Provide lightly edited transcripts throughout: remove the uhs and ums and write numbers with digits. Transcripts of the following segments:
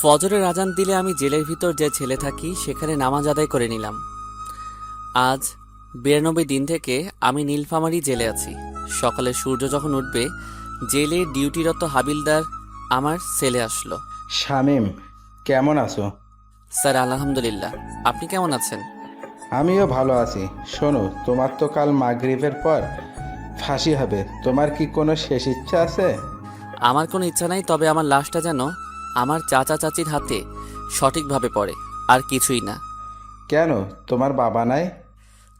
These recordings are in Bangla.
ফজরের আজান দিলে আমি জেলের ভিতর যে ছেলে থাকি সেখানে নামাজ আদায় করে নিলাম। আজ 92 দিন থেকে আমি নীলফামারী জেলে আছি। সকালে সূর্য যখন উঠবে, জেলে ডিউটিরত হাবিলদার আমার সেলে আসলো। শামীম, কেমন আছো? স্যার আলহামদুলিল্লাহ, আপনি কেমন আছেন? আমিও ভালো আছি। শোনো, তোমার তো কাল মাগরিবের পর ফাঁসি হবে। তোমার কি কোনো শেষ ইচ্ছা আছে? আমার কোনো ইচ্ছা নাই, তবে আমার লাশটা যেন আমার চাচা চাচির হাতে সঠিকভাবে পড়ে, আর কিছুই না। কেন, তোমার বাবা নাই?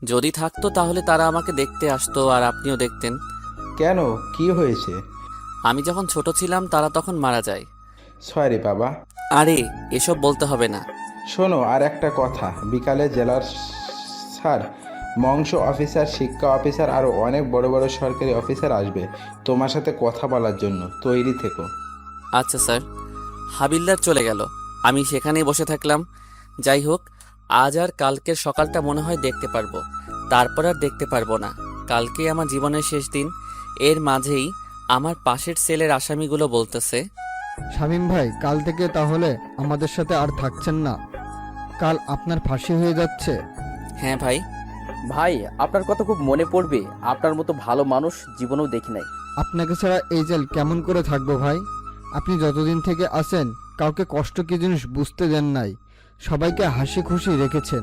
যদি থাকতো তাহলে তারা আমাকে দেখতে আসতো আর আপনিও দেখতেন। কেন, কি হয়েছে? আমি যখন ছোট ছিলাম তারা তখন মারা যায়। সরি বাবা। আরে এসব বলতে হবে না। শোনো, আর একটা কথা, বিকালে জেলার স্যার, মংস অফিসার, শিক্ষা অফিসার, আরও অনেক বড় বড় সরকারি অফিসার আসবে তোমার সাথে কথা বলার জন্য। তৈরি থেকো। আচ্ছা স্যার। হাবিলদার চলে গেল, আমি সেখানেই বসে থাকলাম। যাই হোক, আজ আর কালকের সকালটা মনে হয় দেখতে পারবো, তারপর আর দেখতে পারবো না। কালকে আমার জীবনের শেষ দিন। এর মাঝেই আমার পাশের সেলের আসামিগুলো বলতেছে, শামীম ভাই, কাল থেকে তাহলে আমাদের সাথে আর থাকছেন না? কাল আপনার ফাঁসি হয়ে যাচ্ছে। হ্যাঁ ভাই। ভাই, আপনার কথা খুব মনে পড়বে। আপনার মতো ভালো মানুষ জীবনেও দেখি নাই। আপনাকে ছাড়া এই জেল কেমন করে থাকবো ভাই? আপনি যতদিন থেকে আছেন কাউকে কষ্ট কি জিনিস বুঝতে দেন নাই, সবাইকে হাসি খুশি রেখেছেন।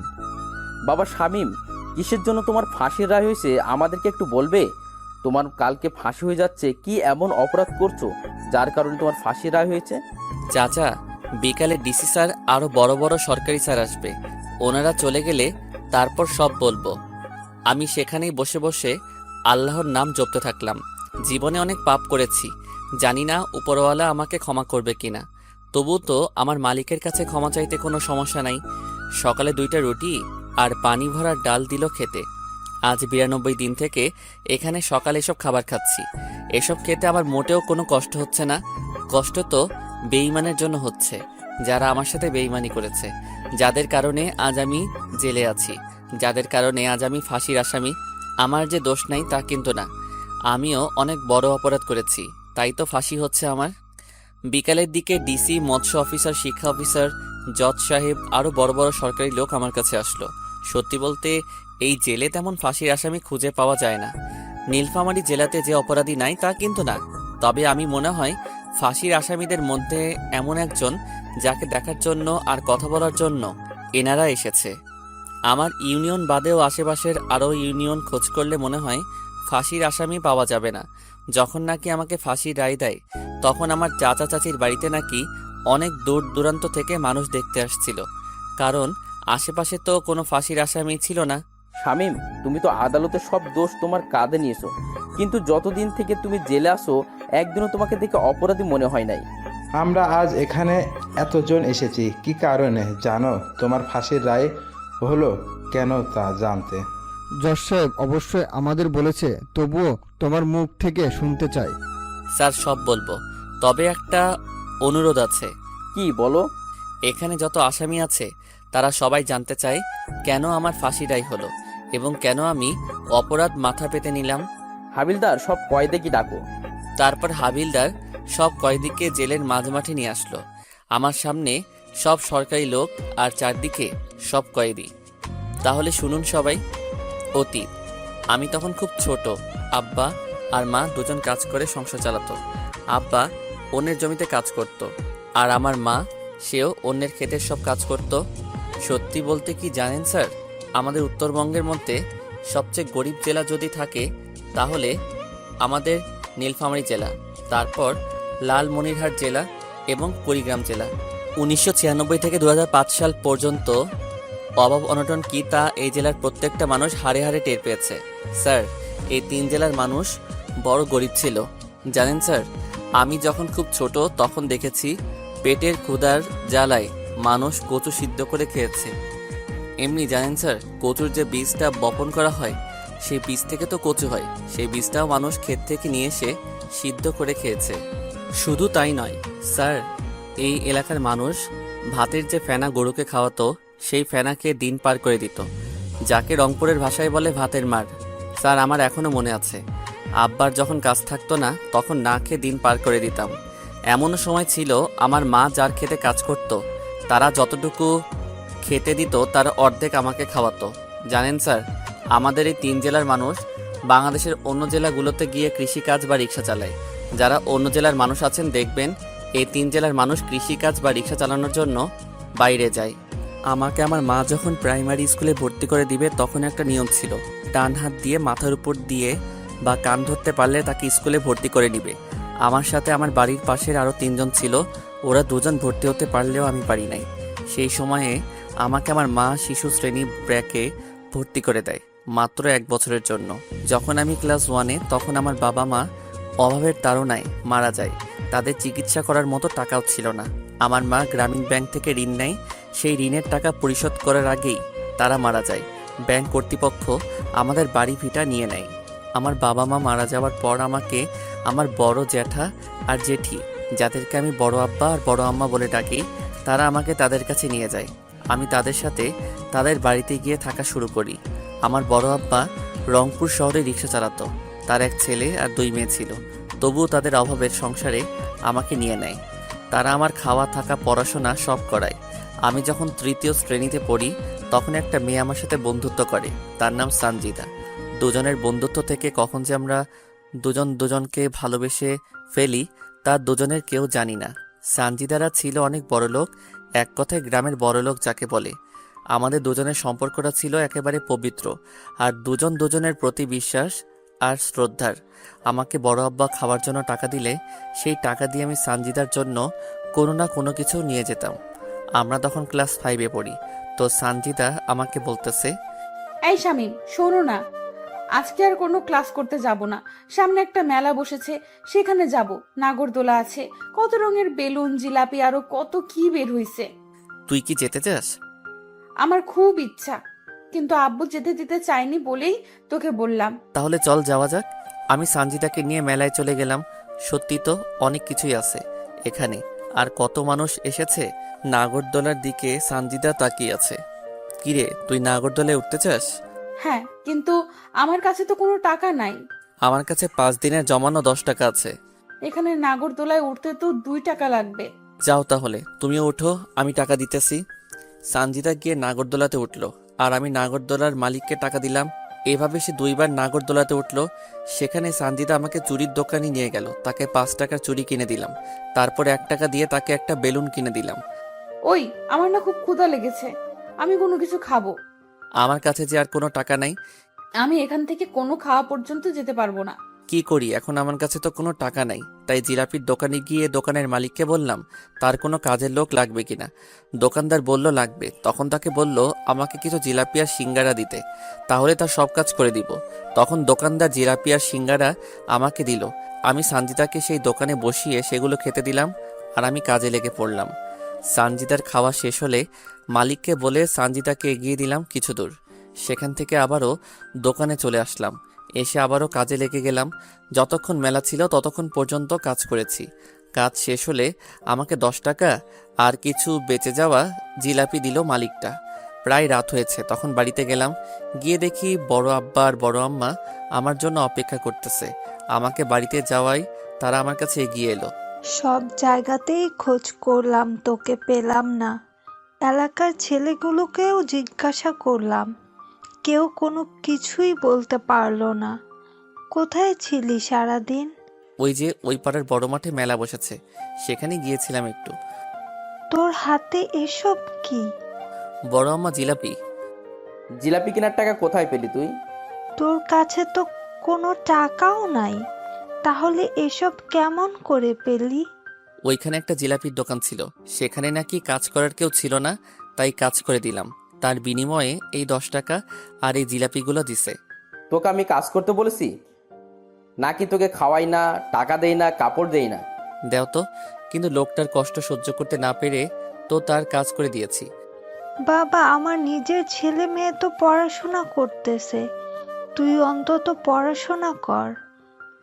বাবা শামীম, কিসের জন্য তোমার ফাঁসির রায় হয়েছে আমাদেরকে একটু বলবে? তোমার কালকে ফাঁসি হয়ে যাচ্ছে, কি এমন অপরাধ করছো যার কারণে তোমার ফাঁসির রায় হয়েছে? চাচা, বিকালে ডিসি স্যার আরো বড় বড় সরকারি স্যার আসবে, ওনারা চলে গেলে তারপর সব বলবো। আমি সেখানেই বসে বসে আল্লাহর নাম জপতে থাকলাম। জীবনে অনেক পাপ করেছি, জানি না উপরওয়ালা আমাকে ক্ষমা করবে কিনা। তবু তো আমার মালিকের কাছে ক্ষমা চাইতে কোনো সমস্যা নাই। সকালে 2টা রুটি আর পানি ভরা ডাল দিল খেতে। আজ 92 দিন থেকে এখানে সকালে এসব খাবার খাচ্ছি। এসব খেতে আমার মোটেও কোনো কষ্ট হচ্ছে না। কষ্ট তো বেঈমানের জন্য হচ্ছে, যারা আমার সাথে বেঈমানি করেছে, যাদের কারণে আজ আমি জেলে আছি, যাদের কারণে আজ আমি ফাঁসির আসামি। আমার যে দোষ নাই তা কিন্তু না, আমিও অনেক বড় অপরাধ করেছি, তাই তো ফাঁসি হচ্ছে আমার। বিকালের দিকে ডিসি, মৎস্য অফিসার, শিক্ষা অফিসার, জজ সাহেব আরও বড় বড় সরকারি লোক আমার কাছে আসলো। সত্যি বলতে এই জেলে তেমন ফাঁসির আসামি খুঁজে পাওয়া যায় না। নীলফামারী জেলাতে যে অপরাধী নাই তা কিন্তু না, তবে আমি মনে হয় ফাঁসির আসামিদের মধ্যে এমন একজন যাকে দেখার জন্য আর কথা বলার জন্য এনারা এসেছে। আমার ইউনিয়ন বাদেও আশেপাশের আরও ইউনিয়ন খোঁজ করলে মনে হয় ফাঁসির আসামি পাওয়া যাবে না। যখন নাকি আমাকে ফাঁসির রায় দেয়, তখন আমার চাচা চাচির বাড়িতে নাকি অনেক দূর দূরান্ত থেকে মানুষ দেখতে আসছিল, কারণ আশেপাশে তো কোনো ফাঁসির আসামি ছিল না। শামীম, তুমি তো আদালতের সব দোষ তোমার কাঁধে নিয়েছো, কিন্তু যতদিন থেকে তুমি জেলে আসো একদিনও তোমাকে দেখে অপরাধী মনে হয় নাই। আমরা আজ এখানে এতজন এসেছি কি কারণে জানো? তোমার ফাঁসির রায় হলো কেন তা জানতে। জজ সাহেব অবশ্যই আমাদের বলেছে, তবুও তোমার মুখ থেকে শুনতে চাই। স্যার সব বলবো, তবে একটা অনুরোধ আছে। কি বলো? এখানে যত আসামি আছে তারা সবাই জানতে চায় কেন আমার ফাঁসি রায় হলো এবং কেন আমি অপরাধ মাথা পেতে নিলাম। হাবিলদার, সব কয়েদে কি ডাকো। তারপর হাবিলদার সব কয়েদিকে জেলের মাঝমাঠে নিয়ে আসলো। আমার সামনে সব সরকারি লোক আর চারদিকে সব কয়েদি। তাহলে শুনুন সবাই। অতীত, আমি তখন খুব ছোট। আব্বা আর মা দুজন কাজ করে সংসার চালাতো। আব্বা অন্যের জমিতে কাজ করত, আর আমার মা, সেও অন্যের ক্ষেতের সব কাজ করত। সত্যি বলতে কি জানেন স্যার, আমাদের উত্তরবঙ্গের মধ্যে সবচেয়ে গরিব জেলা যদি থাকে তাহলে আমাদের নীলফামারী জেলা, তারপর লালমনিরহাট জেলা এবং কুড়িগ্রাম জেলা। 1996 থেকে 2005 সাল পর্যন্ত অভাব অনটন কি তা এই জেলার প্রত্যেকটা মানুষ হাড়ে হাড়ে টের পেয়েছে। স্যার, এই 3 জেলার মানুষ বড় গরিব ছিল। জানেন স্যার, আমি যখন খুব ছোট তখন দেখেছি পেটের ক্ষুধার জ্বালায় মানুষ কচু সিদ্ধ করে খেয়েছে। এমনি জানেন স্যার, কচুর যে বীজটা বপন করা হয় সেই বীজ থেকে তো কচু হয়, সেই বীজটাও মানুষ ক্ষেত থেকে নিয়ে এসে সিদ্ধ করে খেয়েছে। শুধু তাই নয় স্যার, এই এলাকার মানুষ ভাতের যে ফেনা গরুকে খাওয়াতো সেই ফেনাকে দিন পার করে দিত, যাকে রংপুরের ভাষায় বলে ভাতের মার। স্যার, আমার এখনো মনে আছে, আব্বার যখন কাজ থাকতো না তখন না খেয়ে দিন পার করে দিতাম। এমনও সময় ছিল আমার মা যার খেতে কাজ করত তারা যতটুকু খেতে দিত তার অর্ধেক আমাকে খাওয়াতো। জানেন স্যার, আমাদের এই 3 জেলার মানুষ বাংলাদেশের অন্য জেলাগুলোতে গিয়ে কৃষিকাজ বা রিক্সা চালায়। যারা অন্য জেলার মানুষ আছেন দেখবেন এই 3 জেলার মানুষ কৃষিকাজ বা রিক্সা চালানোর জন্য বাইরে যায়। আমাকে আমার মা যখন প্রাইমারি স্কুলে ভর্তি করে দিবে তখন একটা নিয়ম ছিল, ডান হাত দিয়ে মাথার উপর দিয়ে বা কান ধরতে পারলে তাকে স্কুলে ভর্তি করে নিবে। আমার সাথে আমার বাড়ির পাশের আরও 3 জন ছিল, ওরা 2 জন ভর্তি হতে পারলেও আমি পারি নাই। সেই সময়ে আমাকে আমার মা শিশু শ্রেণী ব্র্যাকে ভর্তি করে দেয় মাত্র 1 বছরের জন্য। যখন আমি ক্লাস 1-এ তখন আমার বাবা মা অভাবের তাড়নায় মারা যায়। তাদের চিকিৎসা করার মতো টাকাও ছিল না। আমার মা গ্রামীণ ব্যাংক থেকে ঋণ নেয়, সেই ঋণের টাকা পরিশোধ করার আগেই তারা মারা যায়। ব্যাংক কর্তৃপক্ষ আমাদের বাড়ি ভিটা নিয়ে নেয়। আমার বাবা মা মারা যাওয়ার পর আমাকে আমার বড় জ্যাঠা আর জেঠি, যাদেরকে আমি বড় আব্বা আর বড় আম্মা বলে ডাকি, তারা আমাকে তাদের কাছে নিয়ে যায়। আমি তাদের সাথে তাদের বাড়িতে গিয়ে থাকা শুরু করি। আমার বড় আব্বা রংপুর শহরে রিক্সা চালাতো, তার 1 ছেলে আর 2 মেয়ে ছিল। তবুও তাদের অভাবের সংসারে আমাকে নিয়ে নেয়। তারা আমার খাওয়া থাকা পড়াশোনা সব করায়। আমি যখন 3য় শ্রেণীতে পড়ি তখন একটা মেয়ে আমার সাথে বন্ধুত্ব করে, তার নাম সানজিদা। দুজনের বন্ধুত্ব থেকে কখন যে আমরা দুজন দুজনকে ভালোবেসে ফেলি তা দুজনের কেউ জানি না। সানজিদারা ছিল অনেক বড়লোক, এক কথায় গ্রামের বড়লোক যাকে বলে। আমাদের দুজনের সম্পর্কটা ছিল একেবারে পবিত্র আর দুজন দুজনের প্রতি বিশ্বাস আর শ্রদ্ধার। আমাকে বড় আব্বা খাওয়ার জন্য টাকা দিলে সেই টাকা দিয়ে আমি সানজিদার জন্য কোনো না কোনো কিছু নিয়ে যেতাম। আমরা তখন ক্লাস 5-এ পড়ি। তো সানজিদা আমাকে বলতেছে, এই শামিম, শোনো না, আজকে আর কোনো ক্লাস করতে যাব না। সামনে একটা মেলা বসেছে, সেখানে যাব। নাগরদোলা আছে, কত রঙের বেলুন, জিলাপি, আরো কত কি বের হইছে। তুই কি যেতে চাস? আমার খুব ইচ্ছা, কিন্তু আব্বু যেতে দিতে চাইনি বলেই তোকে বললাম। তাহলে চল যাওয়া যাক। আমি সানজিদাকে নিয়ে মেলায় চলে গেলাম। সত্যি তো অনেক কিছুই আছে এখানে, আর কত মানুষ এসেছে। নাগরদোলার দিকে সানজিদা তাকিয়ে আছে। কিরে, তুই নাগরদোলায় উঠতে চাস? হ্যাঁ, কিন্তু আমার কাছে তো কোনো টাকা নাই। আমার কাছে 5 দিনের জমানো 10 টাকা আছে। এখানে নাগরদোলায় উঠতে তো 2 টাকা লাগবে। যাও তাহলে, তুমিও ওঠো, আমি টাকা দিতেছি। সানজিদা গিয়ে নাগরদোলাতে উঠল আর আমি নাগরদোলার মালিককে টাকা দিলাম। এভাবে সে 2 বার নাগরদোলাতে উঠল। সেখানে সানজিদা আমাকে চুরির দোকানে নিয়ে গেল, তাকে 5 টাকার চুরি কিনে দিলাম। তারপর 1 টাকা দিয়ে তাকে একটা বেলুন কিনে দিলাম। ওই, আমার না খুব ক্ষুধা লেগেছে, আমি কোনো কিছু খাবো। আমার কাছে যে আর কোনো টাকা নাই। আমি এখান থেকে কোনো খাওয়া পর্যন্ত যেতে পারবো না। কি করি এখন, আমার কাছে তো কোনো টাকা নাই। তাই জিলাপির দোকানে গিয়ে দোকানের মালিককে বললাম তার কোনো কাজের লোক লাগবে কিনা। দোকানদার বলল লাগবে। তখন তাকে বলল আমাকে কিছু জিলাপি আর সিঙ্গারা দিতে, তাহলে তার সব কাজ করে দিব। তখন দোকানদার জিলাপি আর সিঙ্গারা আমাকে দিল। আমি সানজিদাকে সেই দোকানে বসিয়ে সেগুলো খেতে দিলাম আর আমি কাজে লেগে পড়লাম। সানজিদার খাওয়া শেষ হলে মালিককে বলে সানজিদাকে এগিয়ে দিলাম কিছু দূর। সেখান থেকে আবারও দোকানে চলে আসলাম। এসে আবারও কাজে লেগে গেলাম। যতক্ষণ মেলা ছিল ততক্ষণ পর্যন্ত কাজ করেছি। কাজ শেষ হলে আমাকে 10 টাকা আর কিছু বেঁচে যাওয়া জিলাপি দিল মালিকটা। প্রায় রাত হয়েছে, তখন বাড়িতে গেলাম। গিয়ে দেখি বড় আব্বা আর বড় আম্মা আমার জন্য অপেক্ষা করতেছে। আমাকে বাড়িতে যাওয়ায় তারা আমার কাছে এগিয়ে এলো। সব জায়গাতেই খোঁজ করলাম, তোকে পেলাম না। এলাকার ছেলেগুলোকেও জিজ্ঞাসা করলাম, কেউ কোনো কিছুই বলতে পারলো না। কোথায় ছিলি সারাদিন? ওই যে ওই পাড়ার বড় মাঠে মেলা বসেছে, সেখানে গিয়েছিলাম একটু। তোর হাতে এসব কি? বড় আম্মা জিলাপি। জিলাপি কেনার টাকা কোথায় পেলি তুই? তোর কাছে তো কোনো টাকাও নাই, তাহলে এসব কেমন করে পেলি? ওইখানে একটা জিলাপির দোকান ছিল, সেখানে নাকি কাজ করার কেউ ছিল না, তাই কাজ করে দিলাম। তার বিনিময়ে এই 10 টাকা আর এই জিলাপিগুলো দিছে। তোকে আমি কাজ করতে বলেছি নাকি? তোকে খাওয়াই না, টাকা দেই না, কাপড় দেই না? দেও তো। কিন্তু লোকটার কষ্ট সহ্য করতে না পেরে তো তার কাজ করে দিয়েছি। বাবা, আমার নিজের ছেলে মেয়ে তো পড়াশোনা করতেছে, তুই অন্তত পড়াশোনা কর।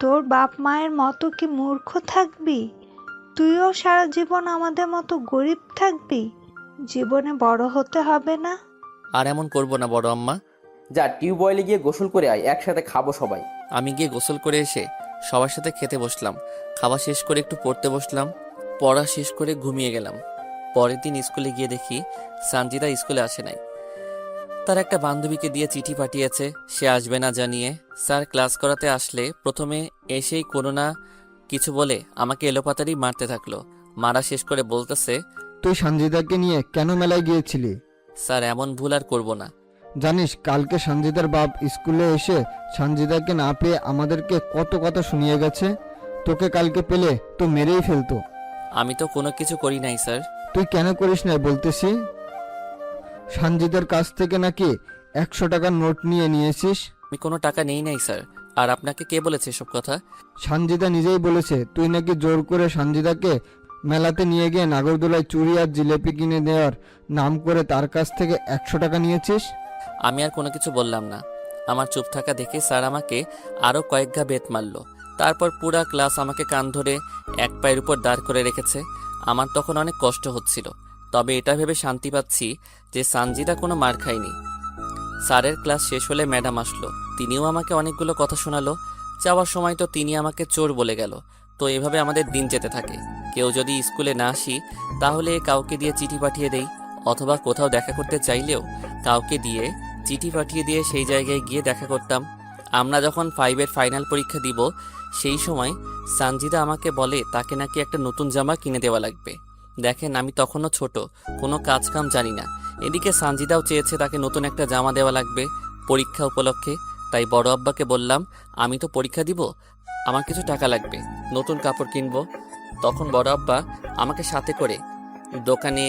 তোর বাপ মায়ের মতো কি মূর্খ থাকবি? তুইও সারা জীবন আমাদের মতো গরিব থাকবি? জীবনে বড় হতে হবে না? আর এমন করব না বড় আম্মা। যা, টিউবওয়েলে গিয়ে গোসল করে আয়, একসাথে খাবো সবাই। আমি গিয়ে গোসল করে এসে সবার সাথে খেতে বসলাম। খাওয়া শেষ করে একটু পড়তে বসলাম। পড়া শেষ করে ঘুমিয়ে গেলাম। পরের দিন স্কুলে গিয়ে দেখি সানজিদা স্কুলে আসে নাই। তার একটা বান্ধবীকে দিয়ে চিঠি পাঠিয়েছে সে আসবে না জানিয়ে। স্যার ক্লাস করাতে আসলে প্রথমে এসেই কোনো না কিছু বলে আমাকে এলোপাতাড়ি মারতে থাকলো। মারা শেষ করে বলতেছে, তুই সঞ্জিদাকে নিয়ে কেন মেলায় গিয়েছিলি? স্যার এমন ভুল আর করবো না। জানিস কালকে সঞ্জিদার বাপ স্কুলে এসে সঞ্জিদাকে না পেয়ে আমাদেরকে কত কথা শুনিয়ে গেছে। তোকে কালকে পেলে তো মেরেই ফেলতো। আমি তো কোনো কিছু করি নাই স্যার। তুই কেন করিস না বলতেছি? সঞ্জিদার কাছ থেকে নাকি 100 টাকার নোট নিয়েছিস। আমি কোনো টাকা নেই নাই স্যার। আর আপনাকে কে বলেছে এসব কথা? সঞ্জিদা নিজেই বলেছে তুই নাকি জোর করে সঞ্জিদাকে মেলাতে নিয়ে গিয়ে নাগরদোলায় চুড়ি আর জিলেপি কিনে দেওয়ার নাম করে তার কাছ থেকে 100 টাকা নিয়েছিস। আমি আর কোনো কিছু বললাম না। আমার চুপ থাকা দেখে স্যার আমাকে আরও কয়েক ঘা বেত মারল। তারপর পুরা ক্লাস আমাকে কান ধরে এক পায়ের উপর দাঁড় করে রেখেছে। আমার তখন অনেক কষ্ট হচ্ছিল, তবে এটা ভেবে শান্তি পাচ্ছি যে সানজিদা কোনো মার খায়নি। স্যারের ক্লাস শেষ হলে ম্যাডাম আসলো, তিনিও আমাকে অনেকগুলো কথা শোনালো। যাওয়ার সময় তো তিনি আমাকে চোর বলে গেল। তো এভাবে আমাদের দিন যেতে থাকে। কেউ যদি স্কুলে না আসি তাহলে কাউকে দিয়ে চিঠি পাঠিয়ে দেই, অথবা কোথাও দেখা করতে চাইলেও কাউকে দিয়ে চিঠি পাঠিয়ে দিয়ে সেই জায়গায় গিয়ে দেখা করতাম। আমরা যখন 5-এর ফাইনাল পরীক্ষা দিব সেই সময় সানজিদা আমাকে বলে তাকে নাকি একটা নতুন জামা কিনে দেওয়া লাগবে। দেখেন আমি তখনও ছোট, কোনো কাজ কাম জানি না। এদিকে সানজিদাও চেয়েছে তাকে নতুন একটা জামা দেওয়া লাগবে পরীক্ষা উপলক্ষে। তাই বড় আব্বাকে বললাম আমি তো পরীক্ষা দিব, আমার কিছু টাকা লাগবে, নতুন কাপড় কিনবো। তখন বড় আব্বা আমাকে সাথে করে দোকানে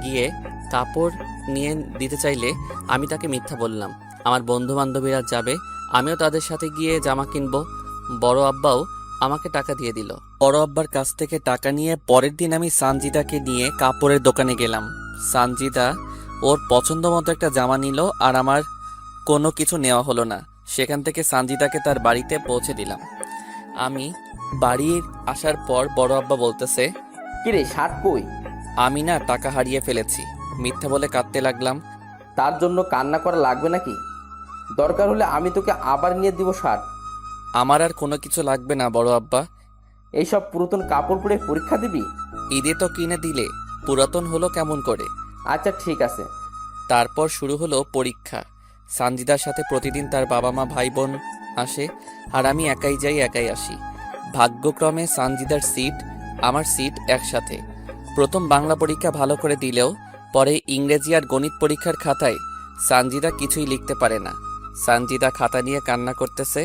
গিয়ে কাপড় নিয়ে দিতে চাইলে আমি তাকে মিথ্যা বললাম। আমার বন্ধু বান্ধবীরা যাবে, আমিও তাদের সাথে গিয়ে জামা কিনবো। বড় আব্বাও আমাকে টাকা দিয়ে দিল। বড় আব্বার কাছ থেকে টাকা নিয়ে পরের দিন আমি সানজিদাকে নিয়ে কাপড়ের দোকানে গেলাম। সানজিদা ওর পছন্দ মতো একটা জামা নিল আর আমার কোনো কিছু নেওয়া হলো না। সেখান থেকে সানজিদাকে তার বাড়িতে পৌঁছে দিলাম। আমি বাড়ি আসার পর বড় আব্বা বলতেছে, কিরে শার্ট কই? আমি না টাকা হারিয়ে ফেলেছি, মিথ্যা বলে কাঁদতে লাগলাম। তার জন্য কান্না করা লাগবে নাকি? দরকার হলে আমি তোকে আবার নিয়ে দিব শার্ট। আমার আর কোনো কিছু লাগবে না বড় আব্বা। এইসব পুরাতন কাপড় পরে পরীক্ষা দিবি? ঈদে তো কিনে দিলে, পুরাতন হলো কেমন করে? আচ্ছা ঠিক আছে। তারপর শুরু হলো পরীক্ষা। সানজিদার সাথে প্রতিদিন তার বাবা মা ভাই বোন আসে, আর আমি একাই যাই একাই আসি। ভাগ্যক্রমে সানজিদার সিট আমার সিট একসাথে। প্রথম বাংলা পরীক্ষা ভালো করে দিলেও পরে ইংরেজি আর গণিত পরীক্ষার খাতায় সানজিদা কিছুই লিখতে পারে না। সানজিদা খাতা নিয়ে কান্না করতেছে,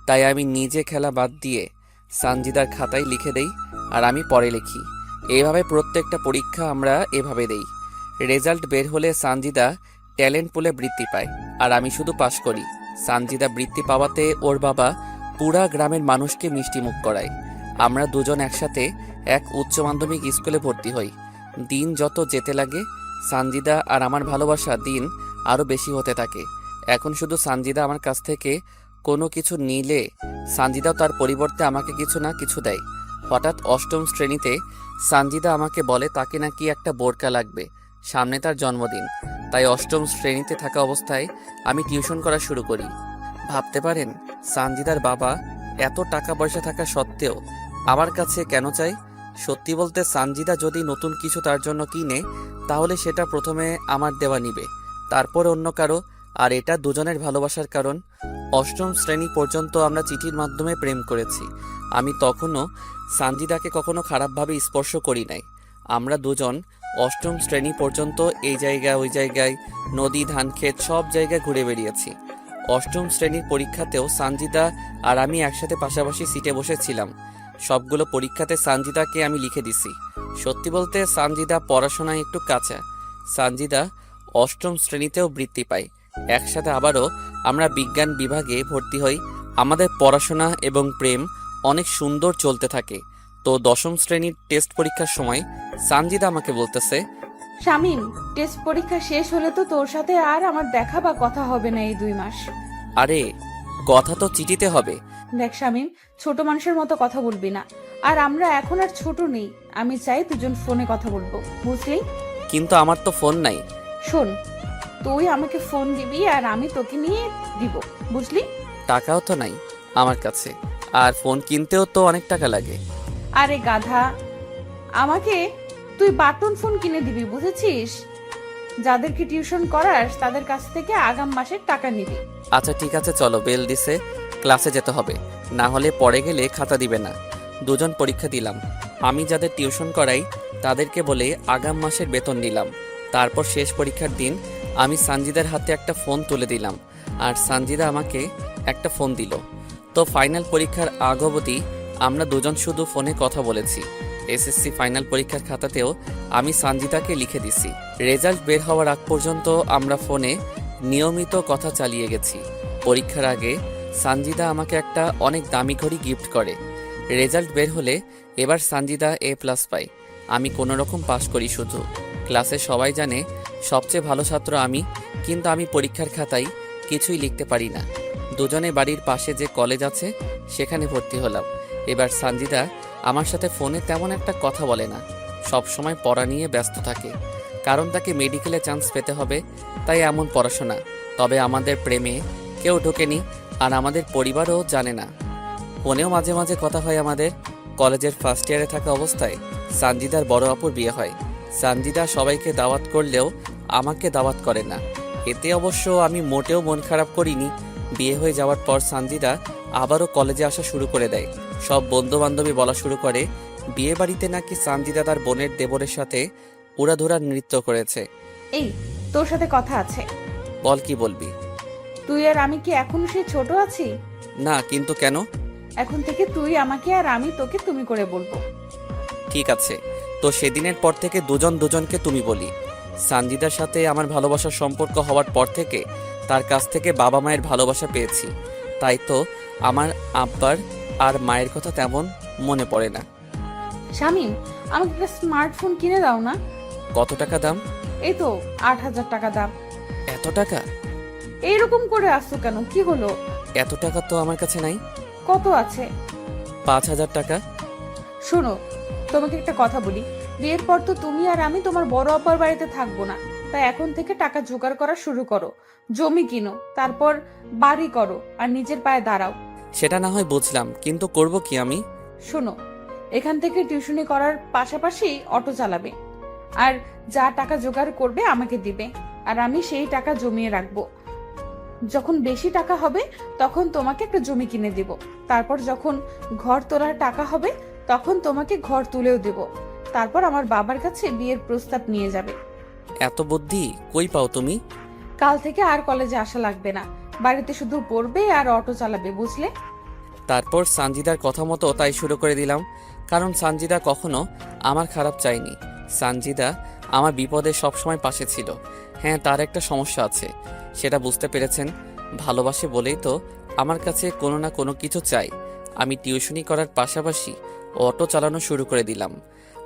তাই আমি নিজে খেলা বাদ দিয়ে সানজিদার খাতায় লিখে দেই আর আমি পরে লিখি। এইভাবে প্রত্যেকটা পরীক্ষা আমরা এভাবে দেই। রেজাল্ট বের হলে সানজিদা ট্যালেন্ট পুলে বৃত্তি পায় আর আমি শুধু পাশ করি। সানজিদা বৃত্তি পাওয়াতে ওর বাবা পুরা গ্রামের মানুষকে মিষ্টিমুখ করায়। আমরা দুজন একসাথে এক উচ্চ মাধ্যমিক স্কুলে ভর্তি হই। দিন যত যেতে লাগে সানজিদা আর আমার ভালোবাসা দিন আরও বেশি হতে থাকে। এখন শুধু সানজিদা আমার কাছ থেকে কোনো কিছু নিলে সানজিদাও তার পরিবর্তে আমাকে কিছু না কিছু দেয়। হঠাৎ 8ম শ্রেণীতে সানজিদা আমাকে বলে তাকে নাকি একটা বোরকা লাগবে, সামনে তার জন্মদিন। তাই 8ম শ্রেণীতে থাকা অবস্থায় আমি টিউশন করা শুরু করি। ভাবতে পারেন সানজিদার বাবা এত টাকা পয়সা থাকা সত্ত্বেও আমার কাছে কেন চাই? সত্যি বলতে সানজিদা যদি নতুন কিছু তার জন্য কিনে তাহলে সেটা প্রথমে আমার দেওয়া নিবে, তারপর অন্য কারো। আর এটা দুজনের ভালোবাসার কারণ। 8ম শ্রেণী পর্যন্ত আমরা চিঠির মাধ্যমে প্রেম করেছি। আমি তখনও সানজিদাকে কখনো খারাপভাবে স্পর্শ করি নাই। আমরা দুজন 8ম শ্রেণী পর্যন্ত এই জায়গায় ওই জায়গায়, নদী ধান ক্ষেত সব জায়গায় ঘুরে বেরিয়েছি। 8ম শ্রেণীর পরীক্ষাতেও সানজিদা আর আমি একসাথে পাশাপাশি সিটে বসেছিলাম। সবগুলো পরীক্ষাতে সানজিদাকে আমি লিখে দিছি। সত্যি বলতে সানজিদা পড়াশোনায় একটু কাঁচা। সানজিদা 8ম শ্রেণীতেও বৃত্তি পায়। একসাথে আবারও আমরা বিজ্ঞান বিভাগে ভর্তি হই। আমাদের পড়াশোনা এবং প্রেম অনেক সুন্দর চলতে থাকে। তো 10ম শ্রেণীর টেস্ট পরীক্ষার সময় সানজিদা আমাকে বলতেছে, শামীম, টেস্ট পরীক্ষা শেষ হলে তো তোর সাথে আর আমার দেখা বা কথা হবে না এই 2 মাস। আরে কথা তো চিঠিতে হবে। দেখ শামীম, ছোট মানুষের মতো কথা বলবি না। আর আমরা এখন আর ছোট নেই। আমি চাই দুজন ফোনে কথা বলবো, বুঝলি? কিন্তু আমার তো ফোন নাই। শোন, তুই আমাকে ফোন দিবি আর আমি তোকে নিয়ে দিব, বুঝলি? টাকাও তো নাই আমার কাছে, আর ফোন কিনতেও তো অনেক টাকা লাগে। আরে গাধা, আমাকে তুই বাটন ফোন কিনে দিবি, বুঝেছিস? যাদেরকে টিউশন করাস তাদের কাছ থেকে আগাম মাসের টাকা নিবি। আচ্ছা ঠিক আছে, চলো, বেল দিছে, ক্লাসে যেতে হবে, না হলে পরে গেলে খাতা দিবে না। দুজন পরীক্ষা দিলাম। আমি যাদের টিউশন করাই তাদেরকে বলে আগাম মাসের বেতন নিলাম। তারপর শেষ পরীক্ষার দিন আমি সানজিদার হাতে একটা ফোন তুলে দিলাম, আর সানজিদা আমাকে একটা ফোন দিল। তো ফাইনাল পরীক্ষার আগ অবধি আমরা দুজন শুধু ফোনে কথা বলেছি। এসএসসি ফাইনাল পরীক্ষার খাতাতেও আমি সানজিদাকে লিখে দিছি। রেজাল্ট বের হওয়ার আগ পর্যন্ত আমরা ফোনে নিয়মিত কথা চালিয়ে গেছি। পরীক্ষার আগে সানজিদা আমাকে একটা অনেক দামি ঘড়ি গিফট করে। রেজাল্ট বের হলে এবার সানজিদা A+ পায়, আমি কোনো রকম পাশ করি। শুধু ক্লাসে সবাই জানে সবচেয়ে ভালো ছাত্র আমি, কিন্তু আমি পরীক্ষার খাতায় কিছুই লিখতে পারি না। দুজনে বাড়ির পাশে যে কলেজ আছে সেখানে ভর্তি হলাম। এবার সানজিদা আমার সাথে ফোনে তেমন একটা কথা বলে না, সব সময় পড়া নিয়ে ব্যস্ত থাকে, কারণ তাকে মেডিকেলে চান্স পেতে হবে, তাই এমন পড়াশোনা। তবে আমাদের প্রেমে কেউ ঢোকেনি, আর আমাদের পরিবারও জানে না। ফোনেও মাঝে মাঝে কথা হয় আমাদের। কলেজের ফার্স্ট ইয়ারে থাকা অবস্থায় সানজিদার বড় আপুর বিয়ে হয়। সানজিদা সবাইকে দাওয়াত করলেও আমাকে দাওয়াত করে না। এতে অবশ্য আমি মোটেও মন খারাপ করিনি। বিয়ে হয়ে যাওয়ার পর সানজিদা আবারও কলেজে আসা শুরু করে দেয়। সব বন্ধু বান্ধবী বলা শুরু করে বিয়ে বাড়িতে নাকি সানজিদা তার বোনের দেবরের সাথে উড়াধুরা নৃত্য করেছে। এই, তোর সাথে কথা আছে। বল, কি বলবি? তুই আর আমি কি এখনো সেই ছোট আছি? না, কিন্তু কেন? এখন থেকে তুই আমাকে আর আমি তোকে তুমি করে বলবো। ঠিক আছে, তো সেদিনের পর থেকে দুজন দুজনকে তুমি বলি। সানজিদার সাথে আমার ভালোবাসার সম্পর্ক হওয়ার পর থেকে তার কাছ থেকে বাবা মায়ের ভালোবাসা পেয়েছি, তাই তো আমার আব্বার আর মায়ের কথা তেমন মনে পড়ে না। শামিম, আমাকে একটা স্মার্টফোন কিনে দাও না। কত টাকা দাম? এই তো 8,000 টাকা দাম। এত টাকা? এইরকম করে আসছো কেন, কি হলো? এত টাকা তো আমার কাছে নাই। কত আছে? 5,000 টাকা। শোনো, তোমাকে একটা কথা বলি, বিয়ের পর তো তুমি আর আমি তোমার বড় আব্বার বাড়িতে থাকবো না, তাই এখন থেকে টাকা জোগাড় করা শুরু করো। জমি কিনো, তারপর বাড়ি করো, আর নিজের পায়ে দাঁড়াও। সেটা না হয় বুঝলাম, কিন্তু করব কি আমি? শোনো, এখান থেকে টিউশনি করার পাশাপাশি অটো চালাবে, আর যা টাকা জোগাড় করবে আমাকে দিবে, আর আমি সেই টাকা জমিয়ে রাখবো। যখন বেশি টাকা হবে তখন তোমাকে একটা জমি কিনে দিব, তারপর যখন ঘর তোলার টাকা হবে তখন তোমাকে ঘর তুলেও দেব, তারপর আমার বাবার কাছে বিয়ের প্রস্তাব নিয়ে যাবে। এত বুদ্ধি কই পাও তুমি? কাল থেকে আর কলেজে আসা লাগবে না, বাড়িতে শুধু পড়বে আর অটো চালাবে, বুঝলে? তারপর সানজিদার কথা মতো তাই শুরু করে দিলাম, কারণ সানজিদা কখনো আমার খারাপ চায়নি। সানজিদা আমার বিপদে সবসময় পাশে ছিল। হ্যাঁ, তার একটা সমস্যা আছে, সেটা বুঝতে পেরেছেন। ভালোবাসে বলেই তো আমার কাছে কোনো না কোনো কিছু চাই। আমি টিউশনি করার পাশাপাশি অটো চালানো শুরু করে দিলাম।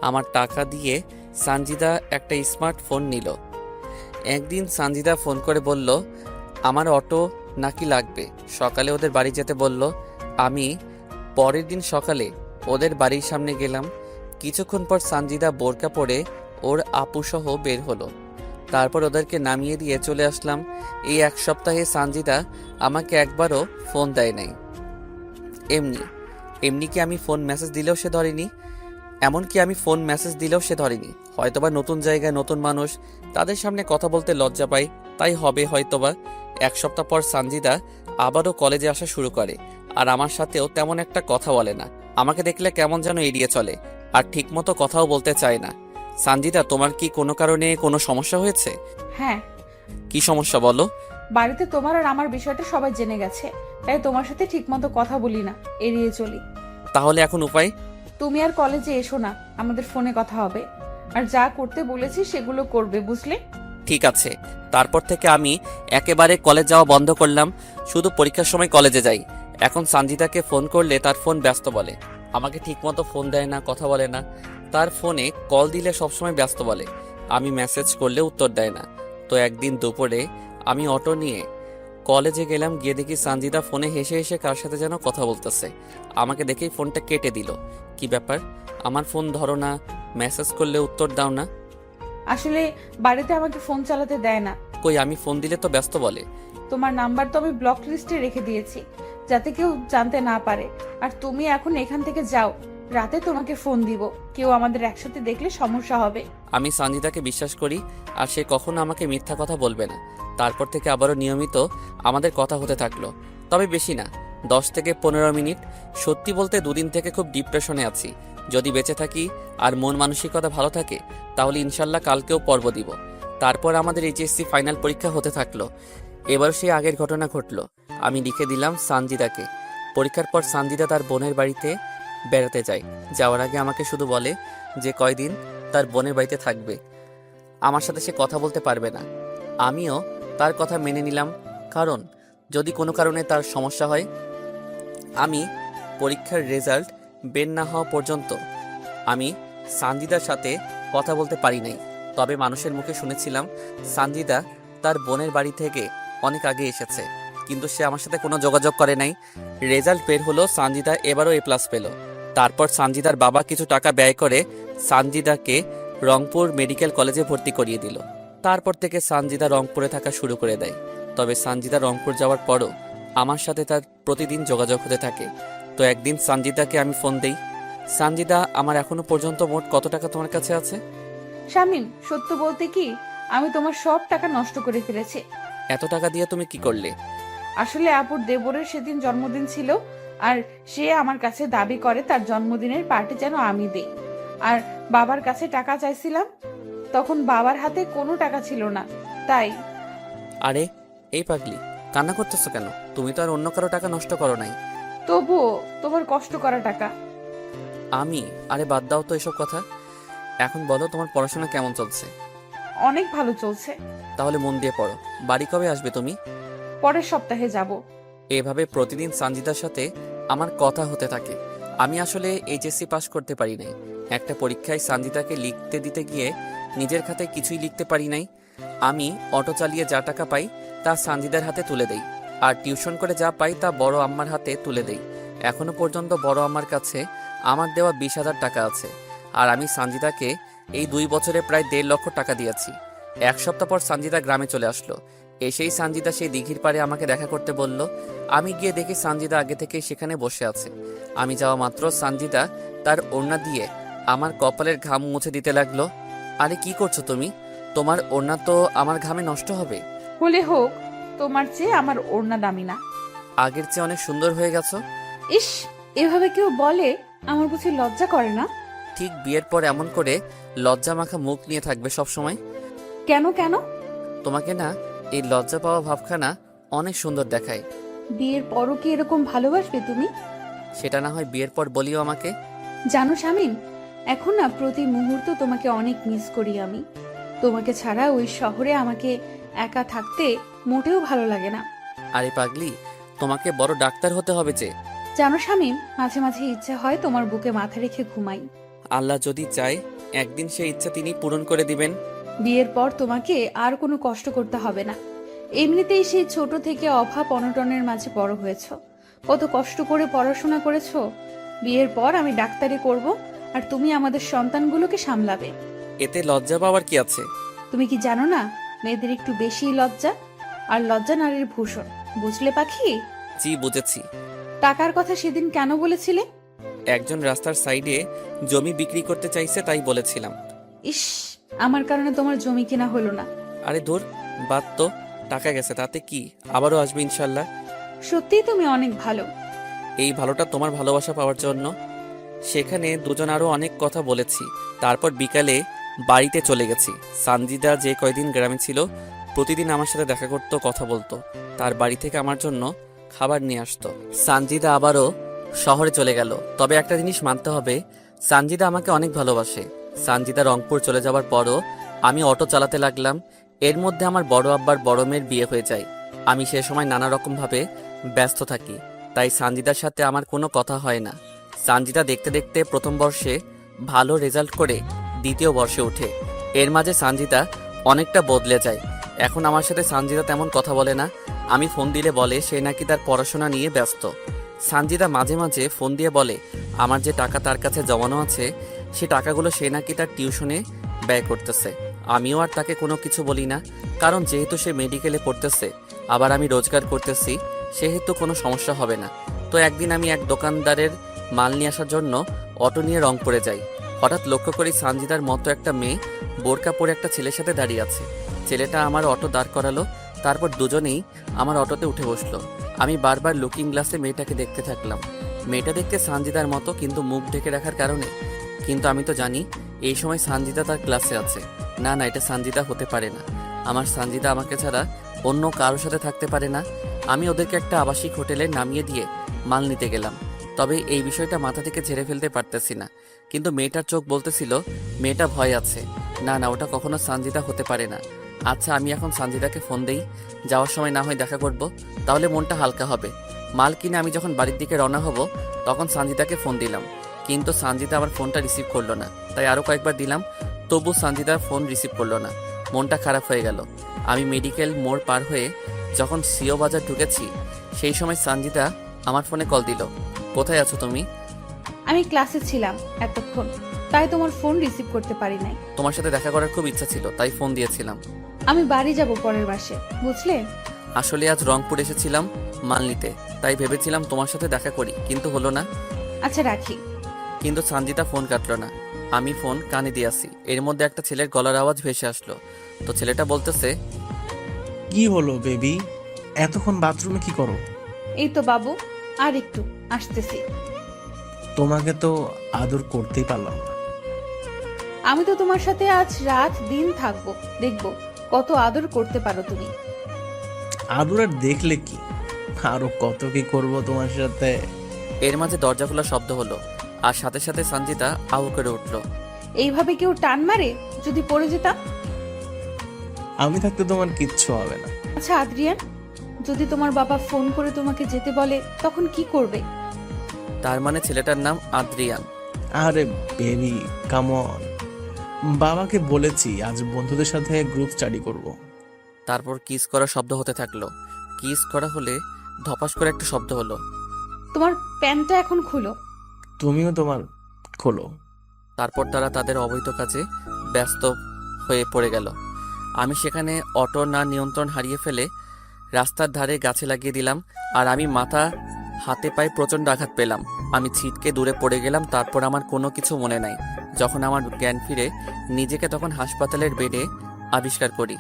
আমার টাকা দিয়ে সানজিদা একটা স্মার্টফোন নিল। একদিন সানজিদা ফোন করে বলল আমার অটো নাকি লাগবে, সকালে ওদের বাড়ি যেতে বলল। আমি পরের দিন সকালে ওদের বাড়ির সামনে গেলাম। কিছুক্ষণ পর সানজিদা বোরকা পরে ওর আপুসহ বের হলো। তারপর ওদেরকে নামিয়ে দিয়ে চলে আসলাম। এই এক সপ্তাহে সানজিদা আমাকে একবারও ফোন দেয় নাই। এমনি কি আমি ফোন মেসেজ দিলেও সে ধরেনি। এমনকি আমি ফোন মেসেজ দিলেও সে ধরেনি। হয়তোবা নতুন জায়গায় নতুন মানুষ, তাদের সামনে কথা বলতে লজ্জা পাই, তাই হবে হয়তোবা। এক সপ্তাহ পর সানজিদা আবারও কলেজে আসা শুরু করে, আর আমার সাথেও তেমন একটা কথা বলে না। আমাকে দেখলে কেমন যেন এড়িয়ে চলে, আর ঠিকমতো কথাও বলতে চায় না। সানজিদা, তোমার কি কোনো কারণে কোনো সমস্যা হয়েছে? হ্যাঁ। কি সমস্যা বলো? বাড়িতে তোমার আর আমার বিষয়টা সবাই জেনে গেছে, তাই তোমার সাথে ঠিকমতো কথা বলি না, এড়িয়ে চলি। তাহলে এখন উপায়? তুমি আর কলেজে এসো না, আমাদের ফোনে কথা হবে, আর যা করতে বলেছি সেগুলো করবে, বুঝলে? ঠিক আছে। তারপর থেকে আমি একেবারে কলেজ যাওয়া বন্ধ করলাম, শুধু পরীক্ষার সময় কলেজে যাই। এখন সানজিদাকে ফোন করলে তার ফোন ব্যস্ত বলে, আমাকে ঠিকমতো ফোন দেয় না, কথা বলে না। তার ফোনে কল দিলে সবসময় ব্যস্ত বলে, আমি মেসেজ করলে উত্তর দেয় না। তো একদিন দুপুরে আমি অটো নিয়ে কলেজে গেলাম, গিয়ে দেখি সানজিদা ফোনে হেসে হেসে কার সাথে যেন কথা বলতেছে। আমাকে দেখেই ফোনটা কেটে দিল। কি ব্যাপার, আমার ফোন ধরো না, মেসেজ করলে উত্তর দাও না? আসলে বাড়িতে আমাকে ফোন চালাতে দেয় না। কই, আমি ফোন দিলে তো ব্যস্ত বলে। তোমার নাম্বার তো আমি ব্লক লিস্টে রেখে দিয়েছি, যাতে কেউ জানতে না পারে। আর তুমি এখন এখান থেকে যাও, রাতে তোমাকে ফোন দিব, কেউ আমাদের একসাথে দেখলে সমস্যা হবে। আমি সঞ্জিতাকে বিশ্বাস করি, আর সে কখনো আমাকে মিথ্যা কথা বলবে না। তারপর থেকে আবারও নিয়মিত আমাদের কথা হতে থাকলো, তবে বেশি না, 10 থেকে 15 মিনিট। সত্যি বলতে 2 দিন থেকে খুব ডিপ্রেশনে আছি। যদি বেঁচে থাকি আর মন মানসিকতা ভালো থাকে তাহলে ইনশাল্লাহ কালকেও পর্ব দিব। তারপর আমাদের এইচএসসি ফাইনাল পরীক্ষা হতে থাকলো। এবার সেই আগের ঘটনা ঘটলো। আমি লিখে দিলাম সানজিদাকে। পরীক্ষার পর সানজিদা তার বোনের বাড়িতে বেড়াতে যায়। যাওয়ার আগে আমাকে শুধু বলে যে কয়দিন তার বোনের বাড়িতে থাকবে, আমার সাথে সে কথা বলতে পারবে না। আমিও তার কথা মেনে নিলাম, কারণ যদি কোনো কারণে তার সমস্যা হয়। আমি পরীক্ষার রেজাল্ট বের না হওয়া পর্যন্ত আমি সানজিদার সাথে কথা বলতে পারি নাই। তবে মানুষের মুখে শুনেছিলাম সানজিদা তার বোনের বাড়ি থেকে অনেক আগে এসেছে, কিন্তু সে আমার সাথে কোনো যোগাযোগ করে নাই। রেজাল্ট বের হলো, সানজিদা এবারও A+ পেল। তারপর সানজিদার বাবা কিছু টাকা ব্যয় করে সানজিদাকে রংপুর মেডিকেল কলেজে ভর্তি করিয়ে দিল। তারপর থেকে সানজিদা রংপুরে থাকা শুরু করে দেয়। তবে সানজিদা রংপুর যাওয়ার পরও আমার সাথে তার প্রতিদিন যোগাযোগ হতে থাকে। তো একদিন সানজিদাকে আমি ফোন দেই, সানজিদা, আমার এখনো পর্যন্ত মোট কত টাকা তোমার কাছে আছে? শামিম, সত্য বলতে কি, আমি তোমার সব টাকা নষ্ট করে ফেলেছি। এত টাকা দিয়ে তুমি কি করলে? আসলে আপুর দেবরের সেদিন জন্মদিন ছিল, আর সে আমার কাছে দাবি করে তার জন্মদিনের পার্টি যেন আমি দেই। আর বাবার কাছে টাকা চাইছিলাম, তখন বাবার হাতে কোনো টাকা ছিল না, তাই। আরে এই পাগলি, কান্না করতেছো কেন? তুমি তো আর অন্য কারো টাকা নষ্ট করো নাই। তবুও তোমার কষ্ট করা টাকা। আরে বাদ দাও তো এসব কথা। এখন বলো, তোমার পড়াশোনা কেমন চলছে? অনেক ভালো চলছে। তাহলে মন দিয়ে পড়ো। বাড়ি কবে আসবে তুমি? পরের সপ্তাহে যাব। এভাবে প্রতিদিন সানজিদার সাথে আমার কথা হতে থাকে। আমি আসলে এইচএসসি পাস করতে পারি নাই। একটা পরীক্ষায় সানজিদাকে লিখতে দিতে গিয়ে নিজের খাতায় কিছুই লিখতে পারি নাই। আমি অটো চালিয়ে যা টাকা পাই তা সানজিদার হাতে তুলে দেই, আর টিউশন করে যা পাই তা বড় আম্মার হাতে তুলে দেই। এখনো পর্যন্ত বড় আম্মার কাছে আমার দেওয়া 20,000 টাকা আছে। আর আমি সানজিদাকে এই 2 বছরে প্রায় 1.5 লক্ষ টাকা দিয়েছি। 1 সপ্তাহ পর সানজিদা গ্রামে চলে আসলো। এসেই সানজিদা সেই দিঘির পাড়ে আমাকে দেখা করতে বলল। আমি গিয়ে দেখি সানজিদা আগে থেকেই সেখানে বসে আছে। আমি যাওয়া মাত্র সানজিদা তার ওড়না দিয়ে আমার কপালের ঘাম মুছে দিতে লাগলো। আরে কি করছো তুমি? তোমার ওড়না তো আমার ঘামে নষ্ট হবে। হলে হোক, তোমার চেয়ে আমার ওড়না দামি না। আগের চেয়ে অনেক সুন্দর হয়ে গেছো। ইস, এভাবে কেউ বলে? আমার বুঝি লজ্জা করে না? ঠিক বিয়ের পর এমন করে লজ্জা মাখা মুখ নিয়ে থাকবে সব সময়? কেন কেন? তোমাকে না এই লজ্জা পাওয়া ভাবখানা অনেক সুন্দর দেখায়। বিয়ের পরও কি এরকম ভালোবাসবে তুমি? সেটা না হয় বিয়ের পর বলিও আমাকে। জানো শামিম, এখন না প্রতি মুহূর্ত তোমাকে অনেক মিস করি আমি। তোমাকে ছাড়া ওই শহরে আমাকে একা থাকতে মোটেও ভালো লাগে না। আরে পাগলি, তোমাকে বড় ডাক্তার হতে হবে যে। জানো শামিম, মাঝে মাঝে ইচ্ছে হয় তোমার বুকে মাথা রেখে ঘুমাই। আল্লাহ যদি চায় একদিন সেই ইচ্ছা তিনি পূরণ করে দিবেন। বিয়ের পর তোমাকে আর কোনো কষ্ট করতে হবে না। এমনিতেই সেই ছোট থেকে অভাব অনটনের মাঝে বড় হয়েছ, কত কষ্ট করে পড়াশোনা করেছো। বিয়ের পর আমি ডাক্তারি করব, আর তুমি আমাদের সন্তানগুলোকে সামলাবে। এতে লজ্জা পাওয়ার কি আছে? তুমি কি জানো না, মেয়েদের একটু বেশি লজ্জা, আর লজ্জা নারীর ভূষণ, বুঝলে পাখি? জি বুঝেছি। টাকার কথা সেদিন কেন বলেছিলে? একজন রাস্তার সাইডে জমি বিক্রি করতে চাইছে তাই বলেছিলাম। ইস, আমার কারণে তোমার জমি কিনা হলো না। আরে দূর, বাদ তো, টাকা গেছে তাতে কি, আবারও আসবে ইনশাল্লাহ। সত্যিই তুমি অনেক ভালো। এই ভালোটা তোমার ভালোবাসা পাওয়ার জন্য। সেখানে দুজন আরো অনেক কথা বলেছি। তারপর বিকালে বাড়িতে চলে গেছি। সানজিদা যে কয়দিন গ্রামে ছিল প্রতিদিন আমার সাথে দেখা করতো, কথা বলতো। তার বাড়ি থেকে আমার জন্য খাবার নিয়ে আসতো। সানজিদা আবারও শহরে চলে গেল। তবে একটা জিনিস মানতে হবে, সানজিদা আমাকে অনেক ভালোবাসে। সানজিদা রংপুর চলে যাওয়ার পরও আমি অটো চালাতে লাগলাম। এর মধ্যে আমার বড় আব্বার বড় মেয়ের বিয়ে হয়ে যায়। আমি সে সময় নানা রকমভাবে ব্যস্ত থাকি, তাই সানজিদার সাথে আমার কোনো কথা হয় না। সানজিদা দেখতে দেখতে প্রথম বর্ষে ভালো রেজাল্ট করে দ্বিতীয় বর্ষে ওঠে। এর মাঝে সানজিদা অনেকটা বদলে যায়। এখন আমার সাথে সানজিদা তেমন কথা বলে না। আমি ফোন দিলে বলে সে নাকি তার পড়াশোনা নিয়ে ব্যস্ত। সানজিদা মাঝে মাঝে ফোন দিয়ে বলে আমার যে টাকা তার কাছে জমানো আছে সে টাকাগুলো সে নাকি তার টিউশনে ব্যয় করতেছে। আমিও আর তাকে কোনো কিছু বলি না, কারণ যেহেতু সে মেডিকেলে পড়তেছে আবার আমি রোজগার করতেছি, সেহেতু কোনো সমস্যা হবে না। তো একদিন আমি এক দোকানদারের মাল নিয়ে আসার জন্য অটো নিয়ে রংপুরে যাই। হঠাৎ লক্ষ্য করি সানজিদার মতো একটা মেয়ে বোরকা পরে একটা ছেলের সাথে দাঁড়িয়ে আছে। ছেলেটা আমার অটো দাঁড় করালো, তারপর দুজনেই আমার অটোতে উঠে বসলো। আমি বারবার লুকিং গ্লাসে মেয়েটাকে দেখতে থাকলাম। মেয়েটা দেখতে সানজিদার মতো, কিন্তু মুখ ঢেকে রাখার কারণে। কিন্তু আমি তো জানি এই সময় সানজিদা তার ক্লাসে আছে। না না, এটা সানজিদা হতে পারে না। আমার সানজিদা আমাকে ছাড়া অন্য কারোর সাথে থাকতে পারে না। আমি ওদেরকে একটা আবাসিক হোটেলে নামিয়ে দিয়ে মাল নিতে গেলাম। তবে এই বিষয়টা মাথা থেকে ঝেড়ে ফেলতে পারতেছি না। কিন্তু মেয়েটার চোখ বলতেছিল মেয়েটা ভয় আছে। না না, ওটা কখনো সানজিদা হতে পারে না। আচ্ছা, আমি এখন সানজিদাকে ফোন দেই, যাওয়ার সময় না হয় দেখা করব, তাহলে মনটা হালকা হবে। মাল কিনে আমি যখন বাড়ির দিকে রওনা হব তখন সানজিদাকে ফোন দিলাম, কিন্তু সানজিদা আমার ফোনটা রিসিভ করলো না। তাই আরও কয়েকবার দিলাম, তবু সানজিদার ফোন রিসিভ করলো না। মনটা খারাপ হয়ে গেল। আমি মেডিকেল মোড় পার হয়ে যখন সিও বাজার ঢুকেছি সেই সময় সানজিদা আমার ফোনে কল দিল। কোথায় আছো তুমি? আমি ক্লাসে ছিলাম এতক্ষণ, তাই তোমার ফোন রিসিভ করতে পারি নাই। তোমার সাথে দেখা করার খুব ইচ্ছা ছিল, তাই ফোন দিয়েছিলাম। আমি বাড়ি যাব পরের মাসে, বুঝলে? আসলে আজ রংপুর এসেছিলাম মাল নিতে, তাই ভেবেছিলাম তোমার সাথে দেখা করি, কিন্তু হলো না। আচ্ছা, রাখি। কিন্তু সানজিদা ফোন কাটলো না। আমি ফোন কানে দিয়ে আসি, এর মধ্যে একটা ছেলের গলার আওয়াজ ভেসে আসলো। তো ছেলেটা বলতেছে, কি হলো বেবি, এতক্ষণ বাথরুমে কি করো? এই তো বাবু, আর একটু আসতেছি। তোমাকে তো আদর করতেই পারলাম না। আমি তো তোমার সাথে আজ রাত দিন থাকবো, দেখবো কত আদর করতে পারো তুমি। আদর আর দেখলে কি, আরো কত কি করব তোমার সাথে। এর মাঝে দরজা খোলার শব্দ হলো, আর সাথে সাথে সানজিদা আউ করে উঠলো। এইভাবে কেউ টান মারে? যদি পড়ে যেতাম? আমি থাকতে তোমার কিচ্ছু হবে না। আচ্ছা আদ্রিয়ান, যদি তোমার বাবা ফোন করে তোমাকে যেতে বলে তখন কি করবে? তার মানে ছেলেটার নাম আদ্রিয়ান। আরে বেবি কাম অন, বাবাকে বলেছি আজ বন্ধুদের সাথে গ্রুপ স্টাডি করব। তারপর কিস করার শব্দ হতে থাকলো। কিস করা হলে ধপাস করে একটা শব্দ হলো। তোমার প্যান্টটা এখন খুলো। তুমিও তোমার খোলো। তারপর তারা তাদের অবৈধ কাজে ব্যস্ত হয়ে পড়ে গেল। আমি সেখানে অটো না নিয়ন্ত্রণ হারিয়ে ফেলে রাস্তার ধারে গাছে লাগিয়ে দিলাম, আর আমি মাথা হাতে পায়ে প্রচণ্ড আঘাত পেলাম। আমি ছিটকে দূরে পড়ে গেলাম। তারপর আমার কোনো কিছু মনে নাই। যখন আমার জ্ঞান ফিরে নিজেকে তখন হাসপাতালের বেডে আবিষ্কার করি।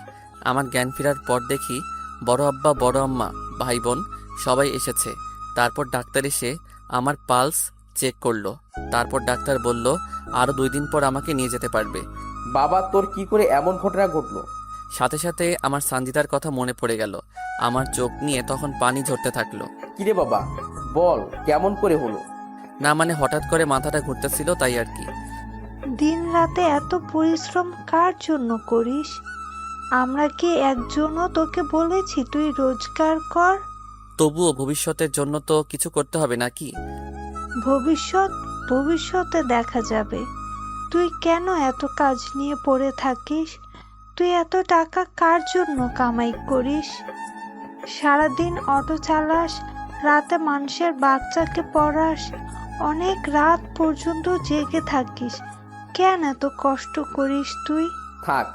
আমার জ্ঞান ফেরার পর দেখি বড় আব্বা, বড় আম্মা, ভাই বোন সবাই এসেছে। তারপর ডাক্তার এসে আমার পালস চেক করলো। তারপর ডাক্তার বলল আরও 2 দিন পর আমাকে নিয়ে যেতে পারবে। বাবা, তোর কি করে এমন ঘটনা ঘটলো? সাথে সাথে আমার সানজিদার কথা মনে পড়ে গেল। আমার চোখ নিয়ে তখন পানি ঝরতে থাকলো। কিরে বাবা, বল কেমন করে হলো? না মানে হঠাৎ করে মাথাটা ঘুরতেছিল, তাই আর কি। দিন রাতে এত পরিশ্রম কার জন্য করিস? আমরা কি একজনও তোকে বলেছি তুই রোজগার কর? তবুও ভবিষ্যতের জন্য তো কিছু করতে হবে নাকি? ভবিষ্যতে দেখা যাবে। তুই কেন এত কাজ নিয়ে পড়ে থাকিস? তুই এত টাকা কার জন্য কামাই করিস? সারাদিন অটো চালাস, রাতে মানুষের বাচ্চাকে পড়াস, অনেক রাত পর্যন্ত জেগে থাকিস। কেন এত কষ্ট করিস তুই? থাক,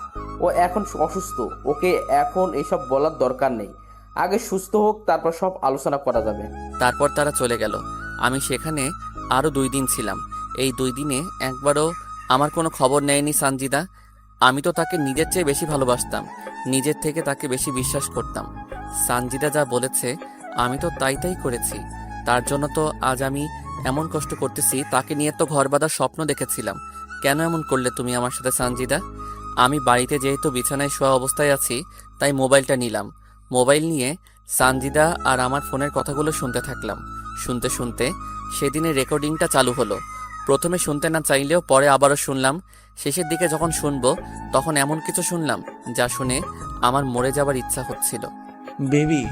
ও এখন অসুস্থ, ওকে এখন এসব বলার দরকার নেই। আগে সুস্থ হোক, তারপর সব আলোচনা করা যাবে। তারপর তারা চলে গেল। আমি সেখানে আরও 2 দিন ছিলাম। এই 2 দিনে একবারও আমার কোনো খবর নেয়নি সানজিদা। আমি তো তাকে নিজের চেয়ে বেশি ভালোবাসতাম, নিজের থেকে তাকে বেশি বিশ্বাস করতাম। সানজিদা যা বলেছে আমি তো তাই করেছি। তার জন্য তো আজ আমি এমন কষ্ট করতেছি। তাকে নিয়ে তো ঘর বাঁধার স্বপ্ন দেখেছিলাম। কেন এমন করলে তুমি আমার সাথে সানজিদা? আমি বাড়িতে যেহেতু বিছানায় শোয়া অবস্থায় আছি, তাই মোবাইলটা নিলাম। মোবাইল নিয়ে সানজিদা আর আমার ফোনের কথাগুলো শুনতে থাকলাম। শুনতে শুনতে সেদিনের রেকর্ডিংটা চালু হলো। প্রথমে শুনতে না চাইলেও পরে আবারও শুনলাম। শেষের দিকে যখন শুনবো তখন এমন কিছু শুনলাম যা শুনে আমার মরে যাবার ইচ্ছা হচ্ছিল। বেবি,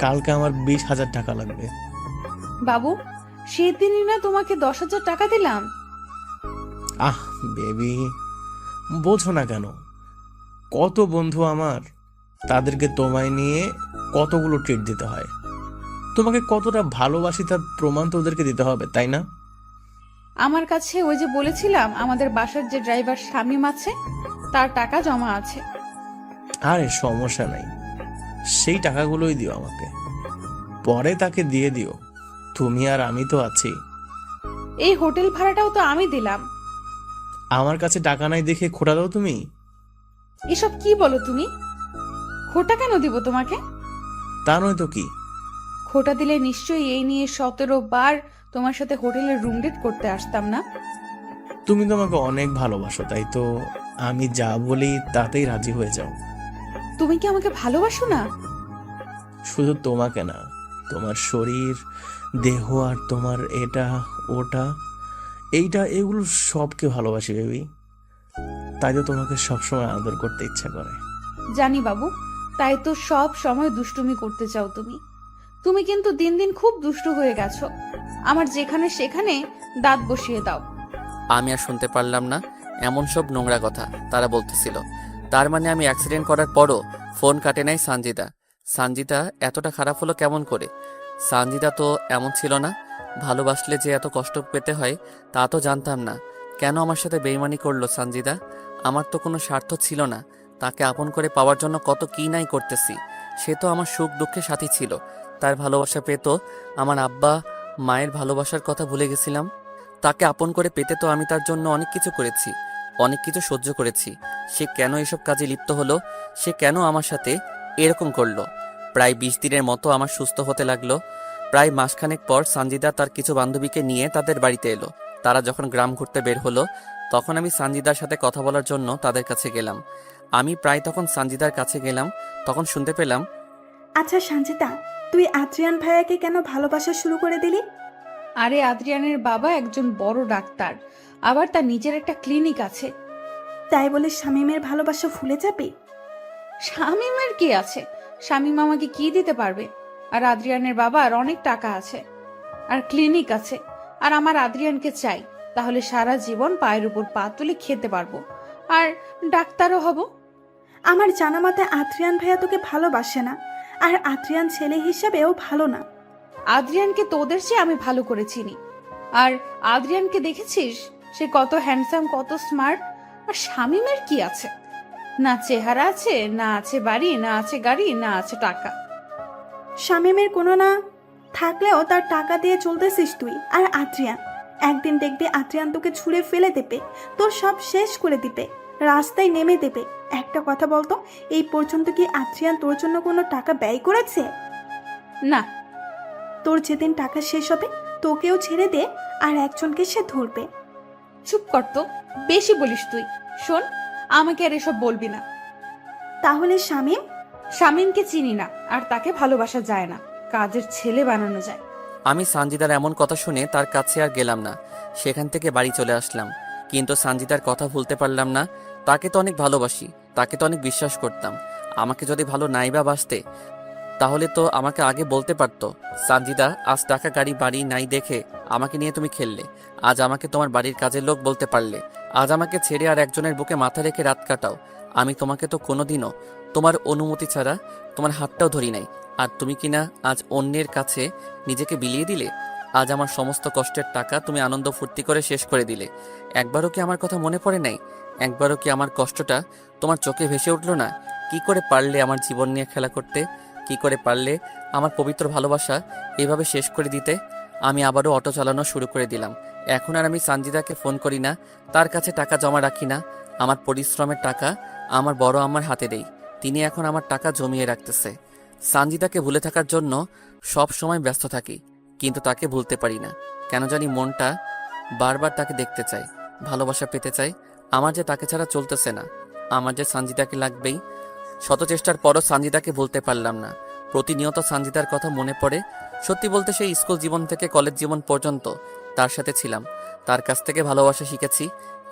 কালকে আমার 20,000 টাকা লাগবে। বাবু, সেদিনই না তোমাকে 10,000 টাকা দিলাম। আহ বেবি, বোঝো না কেন? কত বন্ধু আমার, তাদেরকে তোমায় নিয়ে কতগুলো ট্রিট দিতে হয়। তোমাকে কতটা ভালোবাসি তার প্রমাণ তো ওদেরকে দিতে হবে, তাই না? আমার কাছে ওই যে বলেছিলাম আমাদের বাসার যে ড্রাইভার শামীম আছে, তার টাকা জমা আছে। আরে সমস্যা নাই, সেই টাকাগুলোই দিও আমাকে, পরে তাকে দিয়ে দিও। তুমি আর আমি তো আছি। এই হোটেল ভাড়াটাও তো আমি দিলাম। আমার কাছে টাকা নাই দেখে খোটা দাও তুমি? এসব কি বলো তুমি? খোটা কেন দিব তোমাকে? তা নয় তো কি? খোটা দিলে নিশ্চয়ই এই নিয়ে 17 বার তোমার সাথে হোটেলের রুম ডেট করতে আসতাম না। তুমি তো আমাকে অনেক ভালোবাসো, তাই তো আমি যা বলি তাতেই রাজি হয়ে যাও। তুমি কি আমাকে ভালোবাসো না? শুধু তোমাকে না, তোমার শরীর, দেহ আর তোমার এটা ওটা এইটা এগুলো সবকে ভালোবাসি বেবি। তাই তো তোমাকে সবসময় আদর করতে ইচ্ছা করে। জানি বাবু, তাই তো সব সময় দুষ্টুমি করতে চাও তুমি। তুমি কিন্তু দিন দিন খুব দুষ্টু হয়ে গেছো। আমার যেখানে সেখানে দাঁত বসিয়ে দাও। আমি আর শুনতে পারলাম না এমন সব নোংরা কথা তারা বলতেছিল। তার মানে আমি অ্যাক্সিডেন্ট করার পরও ফোন কাটে নাই সানজিদা। সানজিদা এতটা খারাপ হলো কেমন করে? সানজিদা তো এমন ছিল না। ভালোবাসলে যে এত কষ্ট পেতে হয় তা তো জানতাম না। কেন আমার সাথে বেইমানি করলো সানজিদা? আমার তো কোনো স্বার্থ ছিল না। তাকে আপন করে পাওয়ার জন্য কত কি নাই করতেছি। সে তো আমার সুখ দুঃখের সাথী ছিল। তার ভালোবাসা পেত, আমার আব্বা মায়ের ভালোবাসার কথা ভুলে গেছিলাম। তাকে আপন করে পেতে তো আমি তার জন্য অনেক কিছু করেছি, অনেক কিছু সহ্য করেছি। সে কেন এসব কাজে লিপ্ত হলো? সে কেন আমার সাথে এরকম করলো? প্রায় 20 দিনের মতো আমার সুস্থ হতে লাগলো। প্রায় মাসখানেক পর সানজিদা তার কিছু বান্ধবীকে নিয়ে তাদের বাড়িতে এলো। তারা যখন গ্রাম ঘুরতে বের হলো তখন আমি সানজিদার সাথে কথা বলার জন্য তাদের কাছে গেলাম। আমি প্রায় তখন সানজিদার কাছে গেলাম, তখন শুনতে পেলাম, আচ্ছা সঞ্চিতা, তুই আদ্রিয়ান ভাইয়াকে কেন ভালোবাসা শুরু করে দিলি? আরে আদ্রিয়ানের বাবা একজন বড় ডাক্তার, আবার তার নিজের একটা ক্লিনিক আছে। তাই বলে শামীমের ভালোবাসা ভুলে যাবি? শামীমের কি আছে? শামীম আমাকে কি দিতে পারবে? আর আদ্রিয়ানের বাবার অনেক টাকা আছে, আর ক্লিনিক আছে। আর আমার আদ্রিয়ানকে চাই, তাহলে সারা জীবন পায়ের উপর পা তুলে খেতে পারবো, আর ডাক্তারও হব। আমার জানা মতে আদ্রিয়ান ভাইয়া তোকে ভালোবাসে না, আর আদ্রিয়ান ছেলে হিসাবেও ভালো না। আদ্রিয়ানকে তোদের চেয়ে আমি ভালো করে চিনি। আর আদ্রিয়ানকে দেখেছিস? সে কত হ্যান্ডসাম, কত স্মার্ট। আর শামীমের কি আছে? না চেহারা আছে, না আছে বাড়ি, না আছে গাড়ি, না আছে টাকা। শামীমের কোনো না থাকলেও তার টাকা দিয়ে চলতেছিস তুই। আর আদ্রিয়ান, একদিন দেখবি আদ্রিয়ান তোকে ছুঁড়ে ফেলে দেবে, তোর সব শেষ করে দিবে, রাস্তায় নেমে দেবে। একটা কথা বলতো, এই পর্যন্ত কি আদ্রিয়ান তোর জন্য কোনো টাকা ব্যয় করেছে? না। তোর যেদিন টাকা শেষ হবে তোকেও ছেড়ে দে, আর একজনকে সে ধরবে। চুপ কর তো, বেশি বলিস তুই। শোন, আমাকে আর এসব বলবি না। তাহলে শামীম? শামীমকে চিনি না, আর তাকে ভালোবাসা যায় না, কাজের ছেলে বানানো যায়। আমি সানজিদার এমন কথা শুনে তার কাছে আর গেলাম না। সেখান থেকে বাড়ি চলে আসলাম। কিন্তু সানজিদার কথা ভুলতে পারলাম না। তাকে তো অনেক ভালোবাসি, তাকে তো অনেক বিশ্বাস করতাম। আমাকে যদি ভালো নাই বা বাসতে, তাহলে তো আমাকে আগে বলতে পারতো, সানজিদা আজ টাকা গাড়ি বাড়ি নাই দেখে আমাকে নিয়ে তুমি খেললে। আজ আমাকে তোমার বাড়ির কাজের লোক বলতে পারলে। আজ আমাকে ছেড়ে আর একজনের বুকে মাথা রেখে রাত কাটাও। আমি তোমাকে তো কোনোদিনও তোমার অনুমতি ছাড়া তোমার হাতটাও ধরি নাই। আর তুমি কিনা আজ অন্যের কাছে নিজেকে বিলিয়ে দিলে। আজ আমার সমস্ত কষ্টের টাকা তুমি আনন্দ ফুর্তি করে শেষ করে দিলে। একবারও কি আমার কথা মনে পড়ে নাই? একবারও কি আমার কষ্টটা তোমার চোখে ভেসে উঠলো না? কি করে পারলে আমার জীবন নিয়ে খেলা করতে? কি করে পারলে আমার পবিত্র ভালোবাসা এভাবে শেষ করে দিতে? আমি আবারও অটো চালানো শুরু করে দিলাম। এখন আর আমি সানজিদাকে ফোন করি না, তার কাছে টাকা জমা রাখি না। আমার পরিশ্রমের টাকা আমার বড় আম্মার হাতে দেই, তিনি এখন আমার টাকা জমিয়ে রাখতেছে। সানজিদাকে ভুলে থাকার জন্য সব সময় ব্যস্ত থাকি, কিন্তু তাকে ভুলতে পারি না। কেন জানি মনটা বারবার তাকে দেখতে চাই, ভালোবাসা পেতে চাই। আমার যে তাকে ছাড়া চলতেছে না, আমার যে সানজিদাকে লাগবেই। শত চেষ্টার পরও সানজিদাকে ভুলতে পারলাম না। প্রতিনিয়ত সানজিদার কথা মনে পড়ে। সত্যি বলতে সেই স্কুল জীবন থেকে কলেজ জীবন পর্যন্ত তার সাথে ছিলাম, তার কাছ থেকে ভালোবাসা শিখেছি।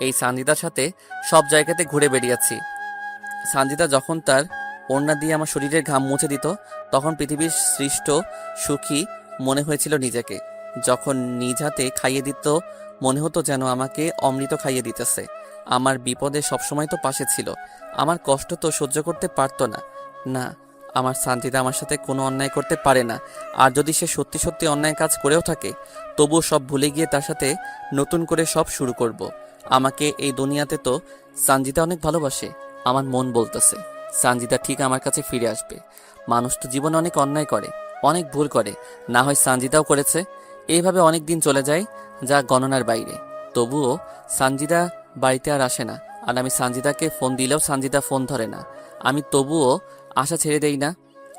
এই সানজিদার সাথে সব জায়গাতে ঘুরে বেরিয়েছি। সানজিদা যখন তার ওড়না দিয়ে আমার শরীরের ঘাম মুছে দিত, তখন পৃথিবীর সৃষ্ট সুখী মনে হয়েছিল নিজেকে। যখন নিজ হাতে খাইয়ে দিত, মনে হতো যেন আমাকে অমৃত খাইয়ে দিতেছে। আমার বিপদে সবসময় তো পাশে ছিল, আমার কষ্ট তো সহ্য করতে পারতো না। না, আমার সানজিদা আমার সাথে কোনো অন্যায় করতে পারে না। আর যদি সে সত্যি সত্যি অন্যায় কাজ করেও থাকে, তবুও সব ভুলে গিয়ে তার সাথে নতুন করে সব শুরু করব। আমাকে এই দুনিয়াতে তো সানজিদা অনেক ভালোবাসে। আমার মন বলতেছে সানজিদা ঠিক আমার কাছে ফিরে আসবে। মানুষ তো জীবনে অনেক অন্যায় করে, অনেক ভুল করে, না হয় সানজিদাও করেছে। এইভাবে অনেক দিন চলে যায়, যা গণনার বাইরে। তবুও সানজিদা বাড়িতে আর আসে না। আর আমি সানজিদাকে ফোন দিলেও সানজিদা ফোন ধরে না। আমি তবুও আশা ছেড়ে দেই না,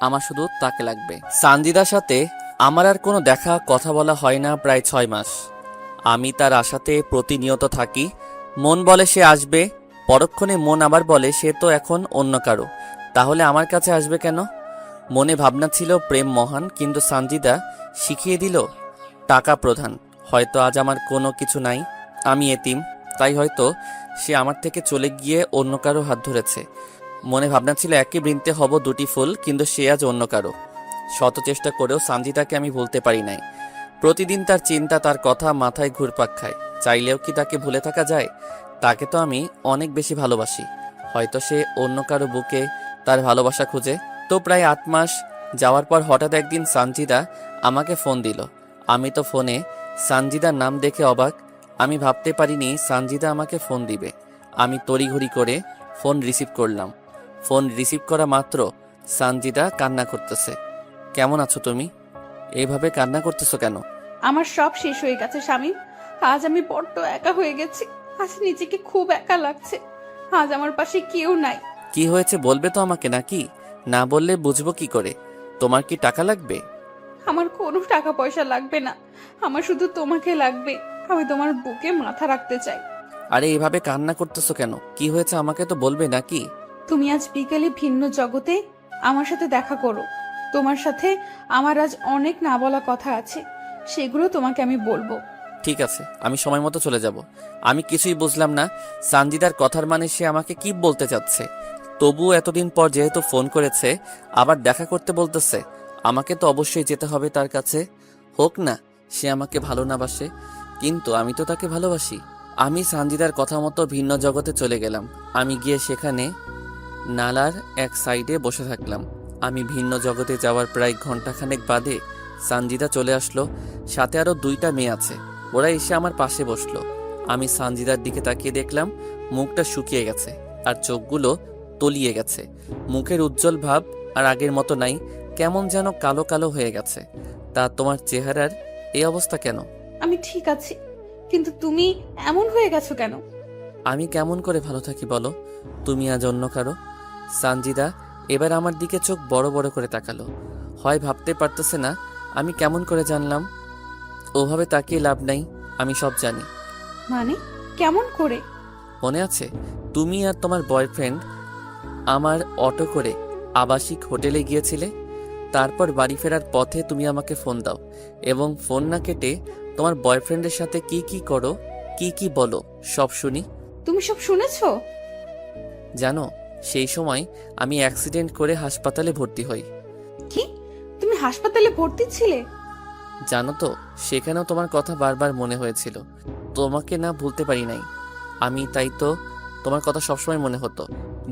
আমার শুধু তাকে লাগবে। সানজিদার সাথে আমার আর কোনো দেখা কথা বলা হয় না প্রায় 6 মাস। আমি তার আশাতে প্রতিনিয়ত থাকি। মন বলে সে আসবে, পরক্ষণে মন আবার বলে সে তো এখন অন্য কারো, তাহলে আমার কাছে আসবে কেন? মনে ভাবনা ছিল প্রেম মহান, কিন্তু সানজিদা শিখিয়ে দিল টাকা প্রধান। হয়তো আজ আমার কোনো কিছু নাই, আমি এতিম, তাই হয়তো সে আমার থেকে চলে গিয়ে অন্য কারো হাত ধরেছে। মনে ভাবনা ছিল একই বৃন্তে হব দুটি ফুল, কিন্তু সে আজ অন্য কারো। শত চেষ্টা করেও সানজিদাকে আমি ভুলতে পারি নাই। প্রতিদিন তার চিন্তা, তার কথা মাথায় ঘুরপাক খায়। চাইলেও কি তাকে ভুলে থাকা যায়? তাকে তো আমি অনেক বেশি ভালোবাসি। হয়তো সে অন্য কারো বুকে তার ভালোবাসা খুঁজে। তো প্রায় 8 মাস যাওয়ার পর হঠাৎ একদিন সানজিদা আমাকে ফোন দিল। আমি তো ফোনে সানজিদার নাম দেখে অবাক। আমি ভাবতে পারিনি সানজিদা আমাকে ফোন দিবে। আমি তড়িঘড়ি করে ফোন রিসিভ করলাম। ফোন রিসিভ করা মাত্র সানজিদা কান্না করতেছে। কেমন আছো তুমি? এইভাবে কান্না করতেছো কেন? আমার সব শেষ হয়ে গেছে শামীম। আজ আমি বড্ড একা হয়ে গেছি। আজ নিজেকে খুব একা লাগছে। আজ আমার পাশে কেউ নাই। কি হয়েছে বলবে তো আমাকে, নাকি না বললে বুঝবো কি করে? তোমার কি টাকা লাগবে? আমার কোনো টাকা পয়সা লাগবে না, আমার শুধু তোমাকে লাগবে। আমি তোমার বুকে মাথা রাখতে চাই। আরে এভাবে কান্না করতেছো কেন? কি হয়েছে আমাকে তো বলবে নাকি? তুমি আজ বিকেলে ভিন্ন জগতে আমার সাথে দেখা করো। তোমার সাথে আমার আজ অনেক না বলা কথা আছে, সেগুলো তোমাকে আমি বলবো। ঠিক আছে, আমি সময় মতো চলে যাব। আমি কিছুই বুঝলাম না সানজিদার কথার মানে সে আমাকে কি বলতে চাচ্ছে। তবুও এতদিন পর যেহেতু ফোন করেছে, আবার দেখা করতে বলতেছে, আমাকে তো অবশ্যই যেতে হবে তার কাছে। হোক না সে আমাকে ভালো না বাসে, কিন্তু আমি তো তাকে ভালোবাসি। আমি সানজিদার কথা মতো ভিন্ন জগতে চলে গেলাম। আমি গিয়ে সেখানে নালার এক সাইডে বসে থাকলাম। আমি ভিন্ন জগতে যাওয়ার প্রায় ঘন্টাখানেক বাদে সানজিদা চলে আসলো। সাথে আরো 2টা মেয়ে আছে। ওরা এসে আমার পাশে বসলো। আমি সানজিদার দিকে তাকিয়ে দেখলাম মুখটা শুকিয়ে গেছে আর চোখগুলো তলিয়ে গেছে। মুখের উজ্জ্বল ভাব আর আগের মতো নাই, কেমন যেন কালো কালো হয়ে গেছে। তা তোমার চেহারার এই অবস্থা কেন? আমি ঠিক আছি, কিন্তু তুমি এমন হয়ে গেছো কেন? আমি কেমন করে ভালো থাকি বলো? তুমি আজ অন্য কারো। সানজিদা এবার আমার দিকে চোখ বড় বড় করে তাকালো। হয় ভাবতে পারতেছে না আমি কেমন করে জানলাম। ওভাবে তাকিয়ে লাভ নাই, আমি সব জানি। মানে কেমন করে? মনে আছে তুমি আর তোমার বয়ফ্রেন্ড আমার অটো করে আবাসিক হোটেলে গিয়েছিলে? তারপর বাড়ি ফেরার পথে তুমি আমাকে ফোন দাও এবং ফোন না কেটে তোমার বয়ফ্রেন্ডের সাথে কি কি করো, কি কি বলো সব শুনি। তুমি সব শুনেছো? জানো সেই সময় আমি অ্যাক্সিডেন্ট করে হাসপাতালে ভর্তি হই। কি, তুমি হাসপাতালে ভর্তি ছিলে? জানো তো সেখানেও তোমার কথা বারবার মনে হয়েছিল। তোমাকে না ভুলতে পারি নাই আমি, তাই তো তোমার কথা সবসময় মনে হতো।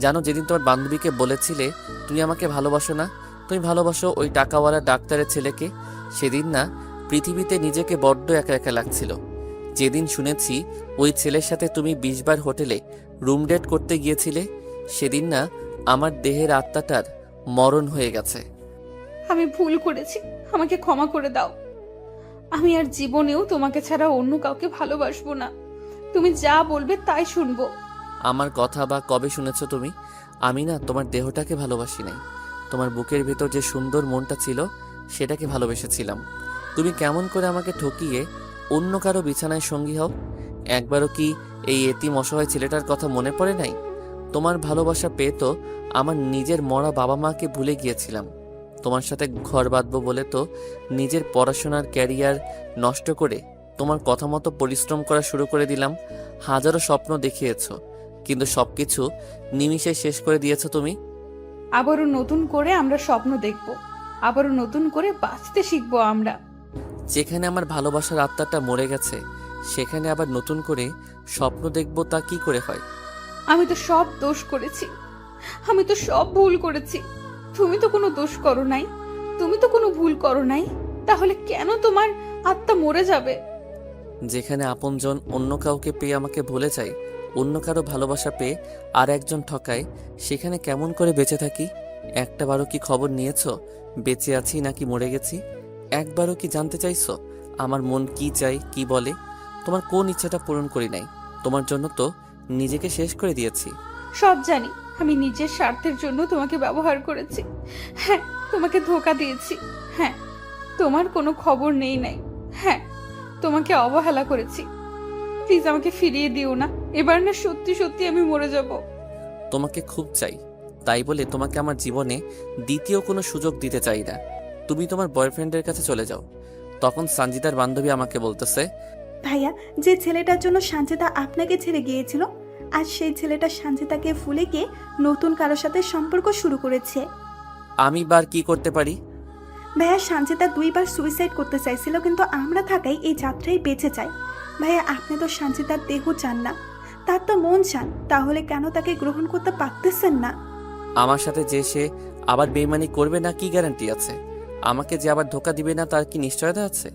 জানো যেদিন তোমার বান্ধবীকে বলেছিলে তুমি আমাকে ভালোবাসো না, তুমি ভালোবাসো ওই টাকাওয়ালা ডাক্তারের ছেলেকে, সেদিন না পৃথিবীতে নিজেকে বড্ড একা একা লাগছিল। যেদিন শুনেছি ওই ছেলের সাথে তুমি 20 বার হোটেলে রুম ডেট করতে গিয়েছিলে, সেদিন না আমার দেহের আত্মাটার মরণ হয়ে গেছে। আমি ভুল করেছি, আমাকে ক্ষমা করে দাও। আমি আর জীবনেও তোমাকে ছাড়া অন্য কাউকে ভালোবাসবো না। তুমি যা বলবে তাই শুনবো। আমার কথা বা কবে শুনেছো তুমি? আমি না তোমার দেহটাকে ভালোবাসি নাই, তোমার বুকের ভেতর যে সুন্দর মনটা ছিল সেটাকে ভালোবেসেছিলাম। তুমি কেমন করে আমাকে ঠকিয়ে অন্য কারো বিছানায় সঙ্গী হও? একবারও কি এই এতিম অসহায় ছেলেটার কথা মনে পড়ে নাই? তোমার ভালোবাসা পেয়ে তো আমার নিজের মরা বাবা মাকে ভুলে গিয়েছিলাম। তোমার সাথে ঘর বাঁধবো বলে তো নিজের পড়াশোনার ক্যারিয়ার নষ্ট করে তোমার কথা মতো পরিশ্রম করা শুরু করে দিলাম। হাজারো স্বপ্ন দেখিয়েছো, কিন্তু সবকিছু নিমিষে শেষ করে দিয়েছো তুমি। আবারও নতুন করে আমরা স্বপ্ন দেখব, আবারও নতুন করে বাঁচতে শিখবো আমরা। যেখানে আমার ভালোবাসার আত্মাটা মরে গেছে সেখানে আবার নতুন করে স্বপ্ন দেখবো, তা কি করে হয়? আমি তো সব দোষ করেছি, আমি তো সব ভুল করেছি। তুমি তো কোনো দোষ করো নাই, তুমি তো কোনো ভুল করো নাই, তাহলে কেন তোমার আত্মা মরে যাবে? যেখানে আপনজন অন্য কাউকে পেয়ে আমাকে ভুলে যায়, অন্য কারো ভালোবাসা পেয়ে আর একজন ঠকায়, সেখানে কেমন করে বেঁচে থাকি? একটাবারও কি খবর নিয়েছো বেঁচে আছি নাকি মরে গেছি? একবারও কি জানতে চাইছো আমার মন কি চাই কি বলে, তোমার কোন ইচ্ছাটা পূরণ করি নাই। তোমার জন্য তো নিজেকে শেষ করে দিয়েছি। সব জানি, আমি নিজের স্বার্থের জন্য তোমাকে ব্যবহার করেছি। হ্যাঁ, তোমাকে ধোঁকা দিয়েছি। হ্যাঁ, তোমার কোনো খবর নেই নাই। হ্যাঁ, তোমাকে অবহেলা করেছি। প্লিজ আমাকে ফিরিয়ে দিও না। এবার না সত্যি সত্যি আমি মরে যাব। তোমাকে খুব চাই, তাই বলে তোমাকে আমার জীবনে দ্বিতীয় কোনো সুযোগ দিতে চাই না। তুমি তোমার বয়ফ্রেন্ডের কাছে চলে যাও। তখন সঞ্জিতার বান্ধবী আমাকে বলতেছে, ভাইয়া, যে ছেলেটার জন্য সানজিদা আপনাকে ছেড়ে গিয়েছিল, আর সেই ছেলেটা সানজিদাকে ভুলে গিয়ে নতুন কারোর সাথে সম্পর্ক শুরু করেছে। আমি বার কি করতে পারি? ভাইয়া, সানজিদা 2বার সুইসাইড করতে চাইছিল, কিন্তু আমরা থাকাই এই যাত্রায় বেঁচে যায়। ভাইয়া, আপনি তো সানজিদার দেহ চান না, তার তো মন চান, তাহলে কেন তাকে গ্রহণ করতে পারতেছেন না? আমার সাথে যে সে আবার বেইমানি করবে না কি গ্যারান্টি আছে? আমাকে যে আবার ধোকা দিবে না তার কি নিশ্চয়তা আছে?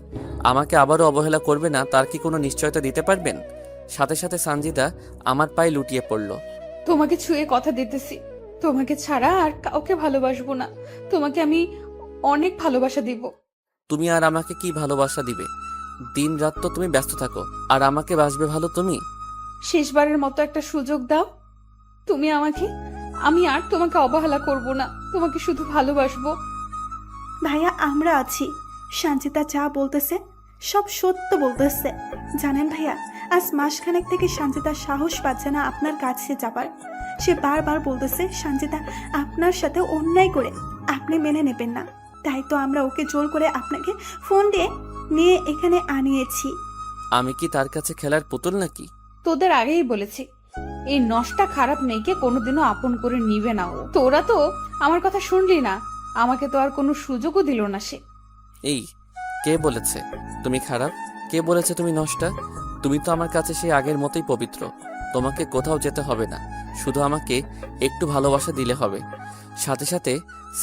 আমাকে আবারও অবহেলা করবে না তার কি কোনো নিশ্চয়তা দিতে পারবেন? সাথে সাথে সঞ্জিতা আমার পায়ে লুটিয়ে পড়ল। তোমাকে ছুঁয়ে কথা দিতেছি, তোমাকে ছাড়া আর কাউকে ভালোবাসবো না। তোমাকে আমি অনেক ভালোবাসা দিব। তুমি আর আমাকে কি ভালোবাসা দিবে? দিন রাত তো তুমি ব্যস্ত থাকো, আর আমাকে বাসবে ভালো তুমি? শেষবারের মতো একটা সুযোগ দাও তুমি আমাকে। আমি আর তোমাকে অবহেলা করব না, তোমাকে শুধু ভালোবাসবো। ভাইয়া, আমরা আছি। সানজিদা যা বলতেছে সব সত্য বলতেছে। জানেন ভাইয়া, আজ মাসখানেক থেকে সানজিদা সাহস পাচ্ছে না আপনার কাছে যাবার। সে বারবার বলতেছে সানজিদা আপনার সাথে অন্যায় করে আপনি মেনে নেবেন না। তাই তো আমরা ওকে জোর করে আপনাকে ফোন দিয়ে নিয়ে এখানে আনিয়েছি। আমি কি তার কাছে খেলার পুতুল নাকি? তোদের আগেই বলেছি, এই নষ্টা খারাপ মেয়েকে কোনোদিনও আপন করে নিবে না ও। তোরা তো আমার কথা শুনলি না, আমাকে তো আর কোনো সুযোগও দিল না সে। এই, কে বলেছে তুমি খারাপ? কে বলেছে তুমি নষ্টা? তুমি তো আমার কাছে সেই আগের মতোই পবিত্র। তোমাকে কোথাও যেতে হবে না, শুধু আমাকে একটু ভালোবাসা দিলে হবে। সাথে সাথে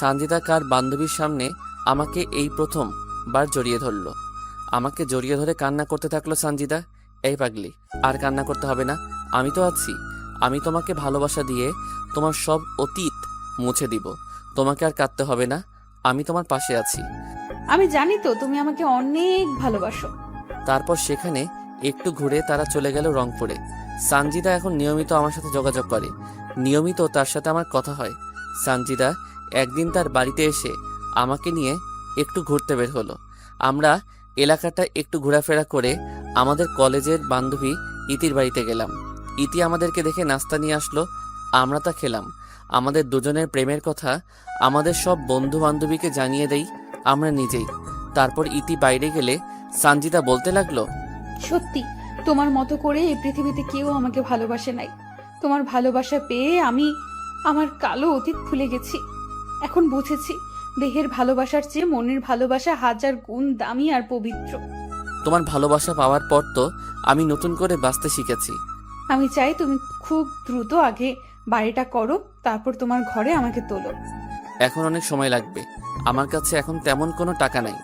সঞ্জিতা কার বান্ধবীর সামনে আমাকে এই প্রথমবার জড়িয়ে ধরল। আমাকে জড়িয়ে ধরে কান্না করতে থাকলো সঞ্জিতা। এই পাগলি, আর কান্না করতে হবে না, আমি তো আছি। আমি তোমাকে ভালোবাসা দিয়ে তোমার সব অতীত মুছে দিব। তোমাকে আর কাঁদতে হবে না, আমি তোমার পাশে আছি। আমি জানি তো তুমি আমাকে অনেক ভালোবাসো। তারপর সেখানে একটু ঘুরে তারা চলে গেল রংপুরে। সঞ্জিদা এখন নিয়মিত আমার সাথে যোগাযোগ করে, নিয়মিত তার সাথে আমার কথা হয়। সঞ্জিদা একদিন তার বাড়িতে এসে আমাকে নিয়ে একটু ঘুরতে বের হলো। আমরা এলাকাটা একটু ঘোরাফেরা করে আমাদের কলেজের বান্ধবী ইতির বাড়িতে গেলাম। ইতি আমাদেরকে দেখে নাস্তা নিয়ে আসলো, আমরা তা খেলাম। আমাদের দুজনের প্রেমের কথা আমাদের সব বন্ধু বান্ধবীকে জানিয়ে দেই আমরা নিজেই। তারপর ইতি বাইরে গেলে সঞ্জিদা বলতে লাগলো, সত্যি তোমার মতো করে এই পৃথিবীতে কেউ আমাকে ভালোবাসে নাই। তোমার ভালোবাসা পেয়ে আমি আমার কালো অতীত ভুলে গেছি। এখন বুঝেছি দেহের ভালোবাসার চেয়ে মনের ভালোবাসা 1000 গুণ দামি আর পবিত্র। তোমার ভালোবাসা পাওয়ার পর তো আমি নতুন করে বাঁচতে শিখেছি। আমি চাই তুমি খুব দ্রুত আগে বাড়িটা করো, তারপর তোমার ঘরে আমাকে তোলো। এখন অনেক সময় লাগবে, আমার কাছে এখন তেমন কোনো টাকা নাই।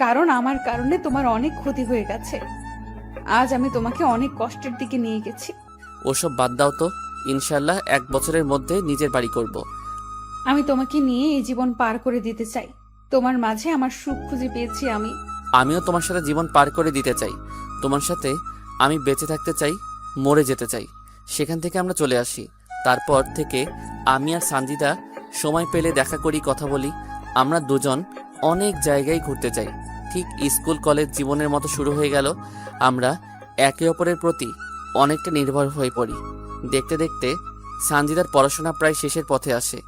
কারণ আমার কারণে তোমার অনেক ক্ষতি হয়ে গেছে। আজ আমি তোমাকে অনেক কষ্টের দিকে নিয়ে গেছি। ওসব বাদ দাও তো, ইনশাল্লাহ 1 বছরের মধ্যে নিজের বাড়ি করব। আমি তোমাকে নিয়ে এই জীবন পার করে দিতে চাই। তোমার মাঝে আমার সুখ খুঁজে পেয়েছি আমি। আমিও তোমার সাথে জীবন পার করে দিতে চাই। তোমার সাথে আমি বেঁচে থাকতে চাই, মরে যেতে চাই। সেখান থেকে আমরা চলে আসি। তারপর থেকে আমি আর সঞ্জিদা সময় পেলে দেখা করি, কথা বলি। আমরা দুজন অনেক জায়গায় ঘুরতে যাই। ঠিক স্কুল কলেজ জীবনের মতো শুরু হয়ে গেল। আমরা একে অপরের প্রতি অনেকটা নির্ভর হয়ে পড়ি। দেখতে দেখতে সঞ্জিদার পড়াশোনা প্রায় শেষের পথে আসে।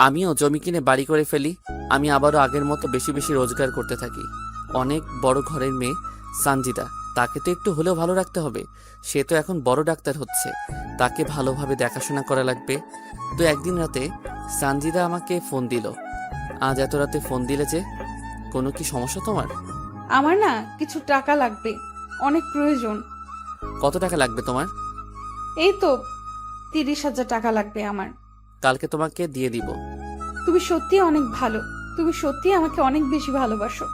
আমিও জমি কিনে বাড়ি করে ফেলি। আমি আবারও আগের মতো বেশি বেশি রোজগার করতে থাকি। অনেক বড় ঘরের মেয়ে সঞ্জিদা, তাকে তো একটু হলেও ভালো রাখতে হবে। সে তো এখন বড় ডাক্তার হচ্ছে, তাকে ভালোভাবে দেখাশোনা করা লাগবে। তো একদিন রাতে সঞ্জিদা আমাকে ফোন দিল। আজ এত রাতে ফোন দিলে যে, কোনো কি সমস্যা তোমার? আমার না কিছু টাকা লাগবে, অনেক প্রয়োজন। কত টাকা লাগবে তোমার? এই তো 30,000 টাকা লাগবে আমার। কালকে তোমাকে দিয়ে দিব। তুমি সত্যি অনেক ভালো, তুমি সত্যি আমাকে অনেক বেশি ভালোবাসো।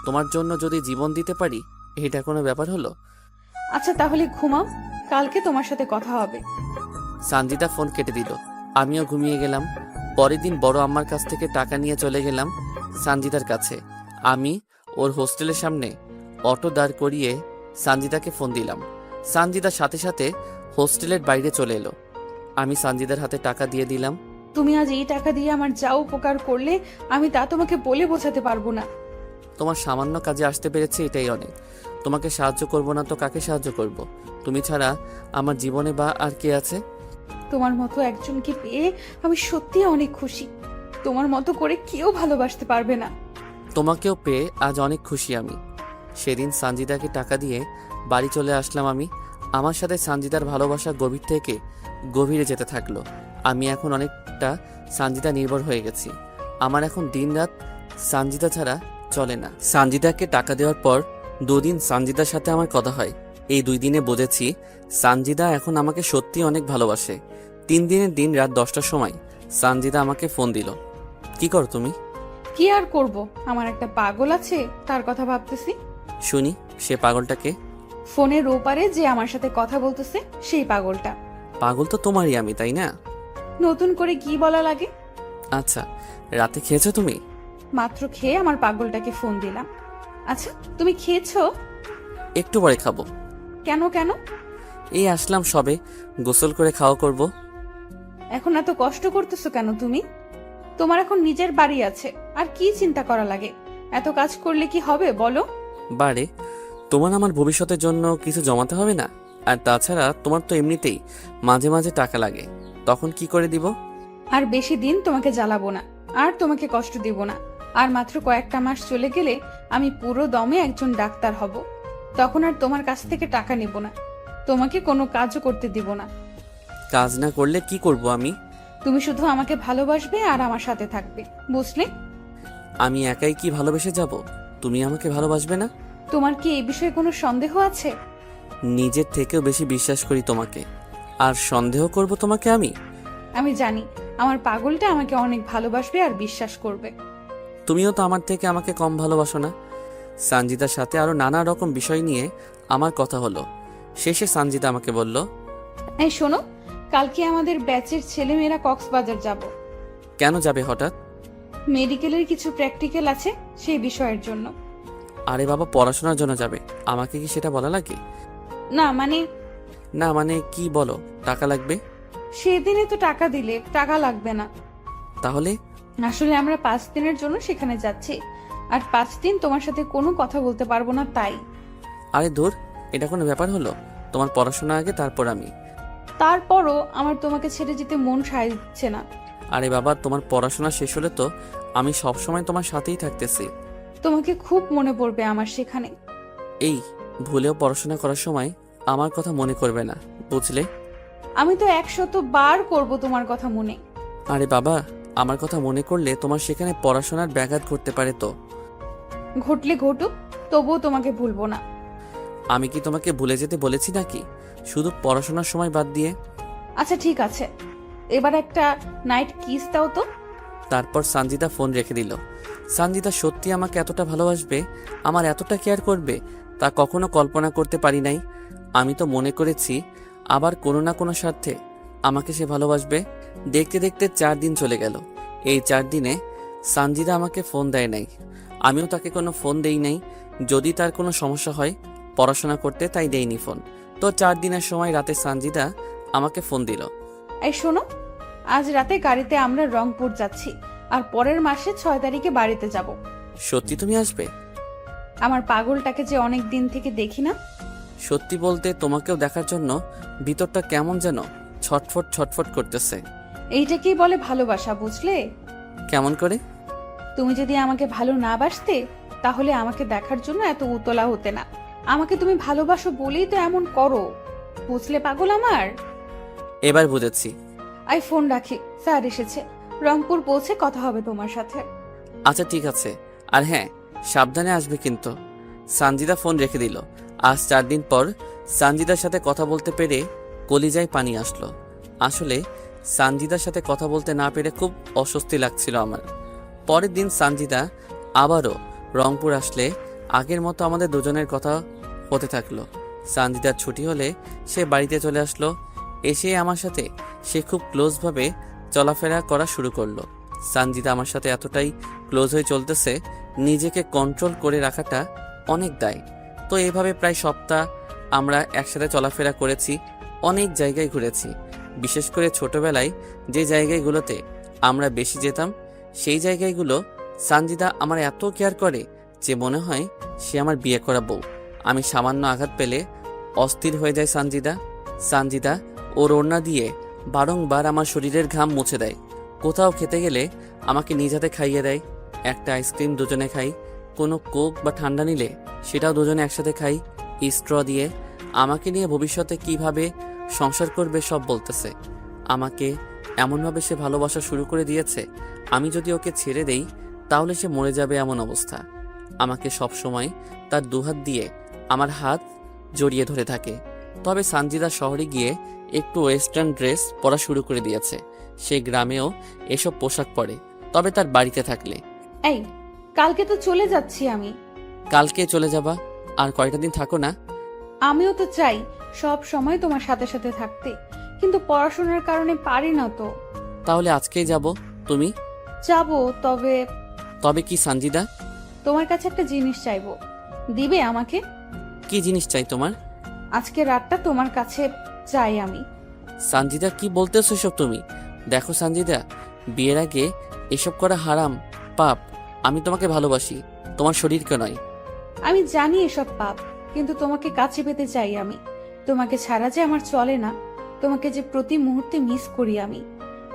তোমার জন্য যদি জীবন দিতে পারি, এটা কোনো ব্যাপার হলো? আচ্ছা তাহলে ঘুমাও, কালকে তোমার সাথে কথা হবে। সঞ্জিদা ফোন কেটে দিল। আমিও ঘুমিয়ে গেলাম। পরের দিন বড় আম্মার কাছ থেকে টাকা নিয়ে চলে গেলাম সঞ্জিদার কাছে। আমি ওর হোস্টেলের সামনে অটো দাঁড় করিয়ে সানজিদাকে ফোন দিলাম। সানজিদার সাথে সাথে হোস্টেলের বাইরে চলে এলো। আমি সানজিদার হাতে টাকা দিয়ে দিলাম। তুমি আজ এই টাকা দিয়ে আমার যা উপকার করলে আমি তা তোমাকে বলে বোঝাতে পারবো না। তোমার সামান্য কাজে আসতে পেরেছে এটাই অনেক। তোমাকে সাহায্য করব না তো কাকে সাহায্য করব? তুমি ছাড়া আমার জীবনে বা আর কে আছে? তোমার মতো একজনকে পেয়ে আমি সত্যিই অনেক খুশি। তোমার মতো করে কেউ ভালোবাসতে পারবে না। তোমাকেও পেয়ে আজ অনেক খুশি আমি। সেদিন সানজিদাকে টাকা দিয়ে বাড়ি চলে আসলাম আমি। আমার সাথে সানজিদার ভালোবাসা গভীর থেকে গভীরে যেতে থাকলো। আমি এখন অনেকটা সানজিদা নির্ভর হয়ে গেছি। আমার এখন দিনরাত সানজিদা ছাড়া চলে না। সানজিদাকে টাকা দেওয়ার পর 2 দিন সানজিদার সাথে আমার কথা হয়। এই 2 দিনে বুঝেছি সানজিদা এখন আমাকে সত্যি অনেক ভালোবাসে। 3 দিনের দিন রাত 10টার সময় সানজিদা আমাকে ফোন দিল। কি করো তুমি? কি আর করব, আমার একটা পাগল আছে, তার কথা ভাবতেছি। শুনি, সে পাগলটাকে? ফোনের ওপারে যে আমার সাথে কথা বলতেছে সেই পাগলটা। পাগল তো তোমারই আমি, তাই না? নতুন করে কি বলা লাগে? আচ্ছা, রাতে খেয়েছো তুমি? মাত্র খেয়ে আমার পাগলটাকে ফোন দিলাম। আচ্ছা, তুমি খেয়েছো? একটু পরে খাবো। কেন কেন? এই আসলাম সবে, গোসল করে খাওয়া করব। এখন এত কষ্ট করতেছো কেন তুমি? তোমার এখন নিজের বাড়ি আছে, আর কি চিন্তা করা লাগে? এত কাজ করলে কি হবে বলো? বারে, তোমার আমার ভবিষ্যতের জন্য কিছু জমাতে হবে না? আর তাছাড়া তোমার তো এমনিতেই মাঝে মাঝে টাকা লাগে, তখন কি করে দিব? আর বেশি দিন তোমাকে জ্বালাবো না, আর তোমাকে কষ্ট দিব না। আর মাত্র কয়েকটা মাস চলে গেলে আমি পুরো দমে একজন ডাক্তার হব। তখন আর তোমার কাছ থেকে টাকা নিব না, তোমাকে কোনো কাজও করতে দিব না। কাজ না করলে কি করব আমি? তুমি শুধু আমাকে ভালোবাসবে আর আমার সাথে থাকবে, বুঝলে? আমি একাই কি ভালোবেসে যাব? তুমি আমাকে ভালোবাসবে না? তোমার কি এই বিষয়ে কোনো সন্দেহ আছে? নিজের থেকেও বেশি বিশ্বাস করি তোমাকে, আর সন্দেহ করব তোমাকে আমি? আমি জানি আমার পাগলটা আমাকে অনেক ভালোবাসবে আর বিশ্বাস করবে। তুমিও তো আমার থেকে আমাকে কম ভালোবাসো না। সানজিদার সাথে আরো নানা রকম বিষয় নিয়ে আমার কথা হলো। শেষে সানজিদা আমাকে বলল, এই শোনো, কালকে আমাদের ব্যাচের ছেলেমেয়েরা কক্সবাজার যাব। কেন যাবে হঠাৎ? মেডিকেলের কিছু প্র্যাকটিক্যাল আছে, সেই বিষয়ের জন্য। আরে বাবা, পড়াশোনার জন্য যাবে, আমাকে কি সেটা বলা লাগে? না মানে, না মানে কি বলো? টাকা লাগবে? সেদিনে তো টাকা দিলে, টাকা লাগবে না। তাহলে? আসলে আমরা 5 দিনের জন্য সেখানে যাচ্ছি, আর 5 দিন তোমার সাথে কোনো কথা বলতে পারবো না, তাই। আরে দূর, এটা কোনো ব্যাপার হলো? তোমার পড়াশোনা আগে, তারপর আমি। তারপরও আমার তোমাকে ছেড়ে যেতে মন সায় দিচ্ছে না। আরে বাবা, তোমার পড়াশোনা শেষ হলে তো আমি সবসময় তোমার সাথেই থাকতেছি। তোমাকে খুব মনে পড়বে আমার সেখানে। এই, ভুলেও পড়াশোনা করার সময় আমার কথা মনে করবে না, বুঝলে? আমি তো 100 বার করব তোমার কথা মনে। আরে বাবা, আমার কথা মনে করলে তোমার সেখানে পড়াশোনার ব্যাঘাত ঘটতে পারে তো। ঘটলে ঘটুক, তবুও তোমাকে ভুলবো না। আমি কি তোমাকে ভুলে যেতে বলেছি নাকি, শুধু পড়াশোনার সময় বাদ দিয়ে? আচ্ছা ঠিক আছে, এবার একটা নাইট কিস দাও তো। তারপর সানজিদা ফোন রেখে দিল। সানজিদা সত্যি আমাকে এতটা ভালোবাসবে, আমার এতটা কেয়ার করবে, তা কখনো কল্পনা করতে পারি নাই। আমি তো মনে করেছি আবার কোনো না কোনো স্বার্থে আমাকে সে ভালোবাসবে। দেখতে দেখতে 4 দিন চলে গেল। এই 4 দিনে সানজিদা আমাকে ফোন দেয় নাই, আমিও তাকে কোনো ফোন দেই নাই। যদি তার কোনো সমস্যা হয় পড়াশোনা করতে, তাই দেইনি ফোন। তো 4 দিনের সময় রাতে সানজিদা আমাকে ফোন দিল। এই শোনো, আজ রাতে গাড়িতে আমরা রংপুর যাচ্ছি, আর পরের মাসে 6 তারিখে বাড়িতে যাব। সত্যি তুমি আসবে? আমার পাগলটাকে যে অনেক দিন থেকে দেখি না। সত্যি বলতে তোমাকেও দেখার জন্য ভিতরটা কেমন যেন ছটফট ছটফট করতেছে। এইটাকেই বলে ভালোবাসা, বুঝলে? কেমন করে? তুমি যদি আমাকে ভালো না বাসতে, তাহলে আমাকে দেখার জন্য এত উতলা হতে না। আমাকে তুমি ভালোবাসো বলেই তো এমন করো, বুঝলে পাগল আমার? এবার বুঝেছি। আই ফোন রাখি, স্যার এসেছে। রংপুর পৌঁছে কথা হবে তোমার সাথে। আচ্ছা ঠিক আছে, আর হ্যাঁ, সাবধানে আসবে কিন্তু। সানজিদা ফোন রেখে দিল। আজ 4 দিন পর সানজিদার সাথে কথা বলতে পেরে কলিজায় পানি আসলো। আসলে সানজিদার সাথে কথা বলতে না পেরে খুব অস্বস্তি লাগছিল আমার। পরের দিন সানজিদা আবারও রংপুর আসলে আগের মতো আমাদের দুজনের কথা হতে থাকলো। সানজিদার ছুটি হলে সে বাড়িতে চলে আসলো। এসে আমার সাথে সে খুব ক্লোজভাবে চলাফেরা করা শুরু করলো। সানজিদা আমার সাথে এতটাই ক্লোজ হয়ে চলতেছে, নিজেকে কন্ট্রোল করে রাখাটা অনেক দায়। তো এভাবে প্রায় সপ্তাহ আমরা একসাথে চলাফেরা করেছি, অনেক জায়গায় ঘুরেছি। বিশেষ করে ছোটবেলায় যে জায়গাগুলোতে আমরা বেশি যেতাম সেই জায়গাগুলো সানজিদা আমার এত কেয়ার করে যে মনে হয় সে আমার বিয়ে করা বউ। আমি সামান্য আঘাত পেলে অস্থির হয়ে যায় সানজিদা ওর ওড়না দিয়ে বারংবার আমার শরীরের ঘাম মুছে দেয়। কোথাও খেতে গেলে আমাকে নিজ হাতে খাইয়ে দেয়। একটা আইসক্রিম দুজনে খাই, কোনো কোক বা ঠান্ডা নিলে সেটাও দুজনে একসাথে খাই স্ট্র দিয়ে। আমাকে নিয়ে ভবিষ্যতে কিভাবে সংসার করবে সব বলতেছে। আমাকে এমনভাবে সে ভালোবাসা শুরু করে দিয়েছে, আমি যদি ওকে ছেড়ে দেই তাহলে সে মরে যাবে এমন অবস্থা। আমাকে সব সময় তার দুহাত দিয়ে আমার হাত জড়িয়ে ধরে থাকে। তবে সানজিদা শহরে গিয়ে একটু ওয়েস্টার্ন ড্রেস পরা শুরু করে দিয়েছে। সে গ্রামেও এসব পোশাক পরে, তবে তার বাড়িতে থাকলে। এই, কালকে তো চলে যাচ্ছি আমি। কালকে চলে যাবা? আর কয়টা দিন থাকো না? আমিও তো চাই সব সময় তোমার সাথে সাথে থাকতে, কিন্তু পড়াশোনার কারণে পারি না তো। তাহলে আজকেই যাব। তুমি যাবো, তবে তবে কি সানজিদা? তোমার কাছে একটা জিনিস চাইবো, দিবে আমাকে? কি জিনিস চাই তোমার? আজকে রাতটা তোমার কাছে চাই আমি। সানজিদা কি বলতেছো এসব তুমি? দেখো সানজিদা, বিয়ের আগে এসব করা হারাম, পাপ। আমি তোমাকে ভালোবাসি, তোমার শরীরকে নয়। আমি জানি এসব পাপ, কিন্তু তোমাকে কাছে পেতে চাই আমি। তোমাকে ছাড়া যে আমার চলে না, তোমাকে যে প্রতি মুহূর্তে মিস করি আমি।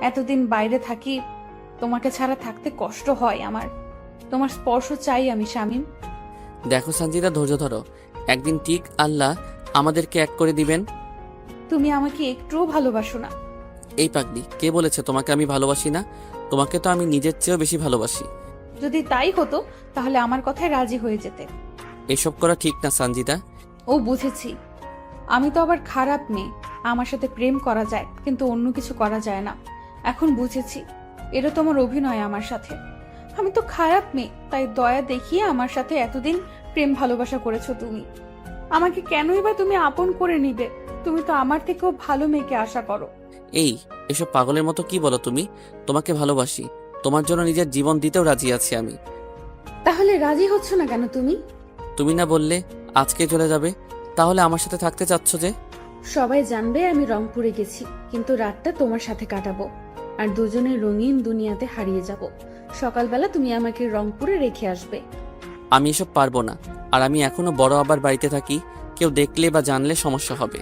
এতদিন বাইরে থাকি, তোমাকে ছাড়া থাকতে কষ্ট হয় আমার। তোমার স্পর্শ চাই আমি শামীম। দেখো সানজিদা, ধৈর্য ধরো, একদিন ঠিক আল্লাহ আমাদেরকে এক করে দিবেন। তুমি আমাকে একটুও ভালোবাসো না। এই পাগলি, কে বলেছে তোমাকে আমি ভালোবাসি না? তোমাকে তো আমি নিজের চেয়েও বেশি ভালোবাসি। যদি তাই হতো তাহলে আমার কথায় রাজি হয়ে যেতে। এসব করা ঠিক না সানজিদা। ও, বুঝেছি। আমি তো আবার খারাপ মেয়ে। আমার সাথে প্রেম করা যায়, কিন্তু অন্য কিছু করা যায় না। এখন বুঝেছি, এটা তোমার অভিনয় আমার সাথে। আমি তো খারাপ মেয়ে, তাই দয়া দেখিয়ে আমার সাথে এতদিন প্রেম ভালোবাসা করেছো তুমি। আমাকে কেনই বা তুমি আপন করে নিবে? তুমি তো আমার থেকেও ভালো মেয়েকে আশা করো। এই, এসব পাগলের মতো কি বলো তুমি? তোমাকে ভালোবাসি, তোমার জন্য নিজের জীবন দিতেও রাজি আছি আমি। তাহলে রাজি হচ্ছ না কেন তুমি? তুমি না বললে আজকে চলে যাবে? তাহলে আমার সাথে থাকতে চাচ্ছ যে? সবাই জানবে আমি রংপুরে গেছি, কিন্তু রাতটা তোমার সাথে কাটাবো, আর দুজনে রঙিন দুনিয়াতে হারিয়ে যাব। সকালবেলা তুমি আমাকে রংপুরে রেখে আসবে। আমি এসব পারবো না। আর আমি এখনো বড় আবার বাড়িতে থাকি, কেউ দেখলে বা জানলে সমস্যা হবে।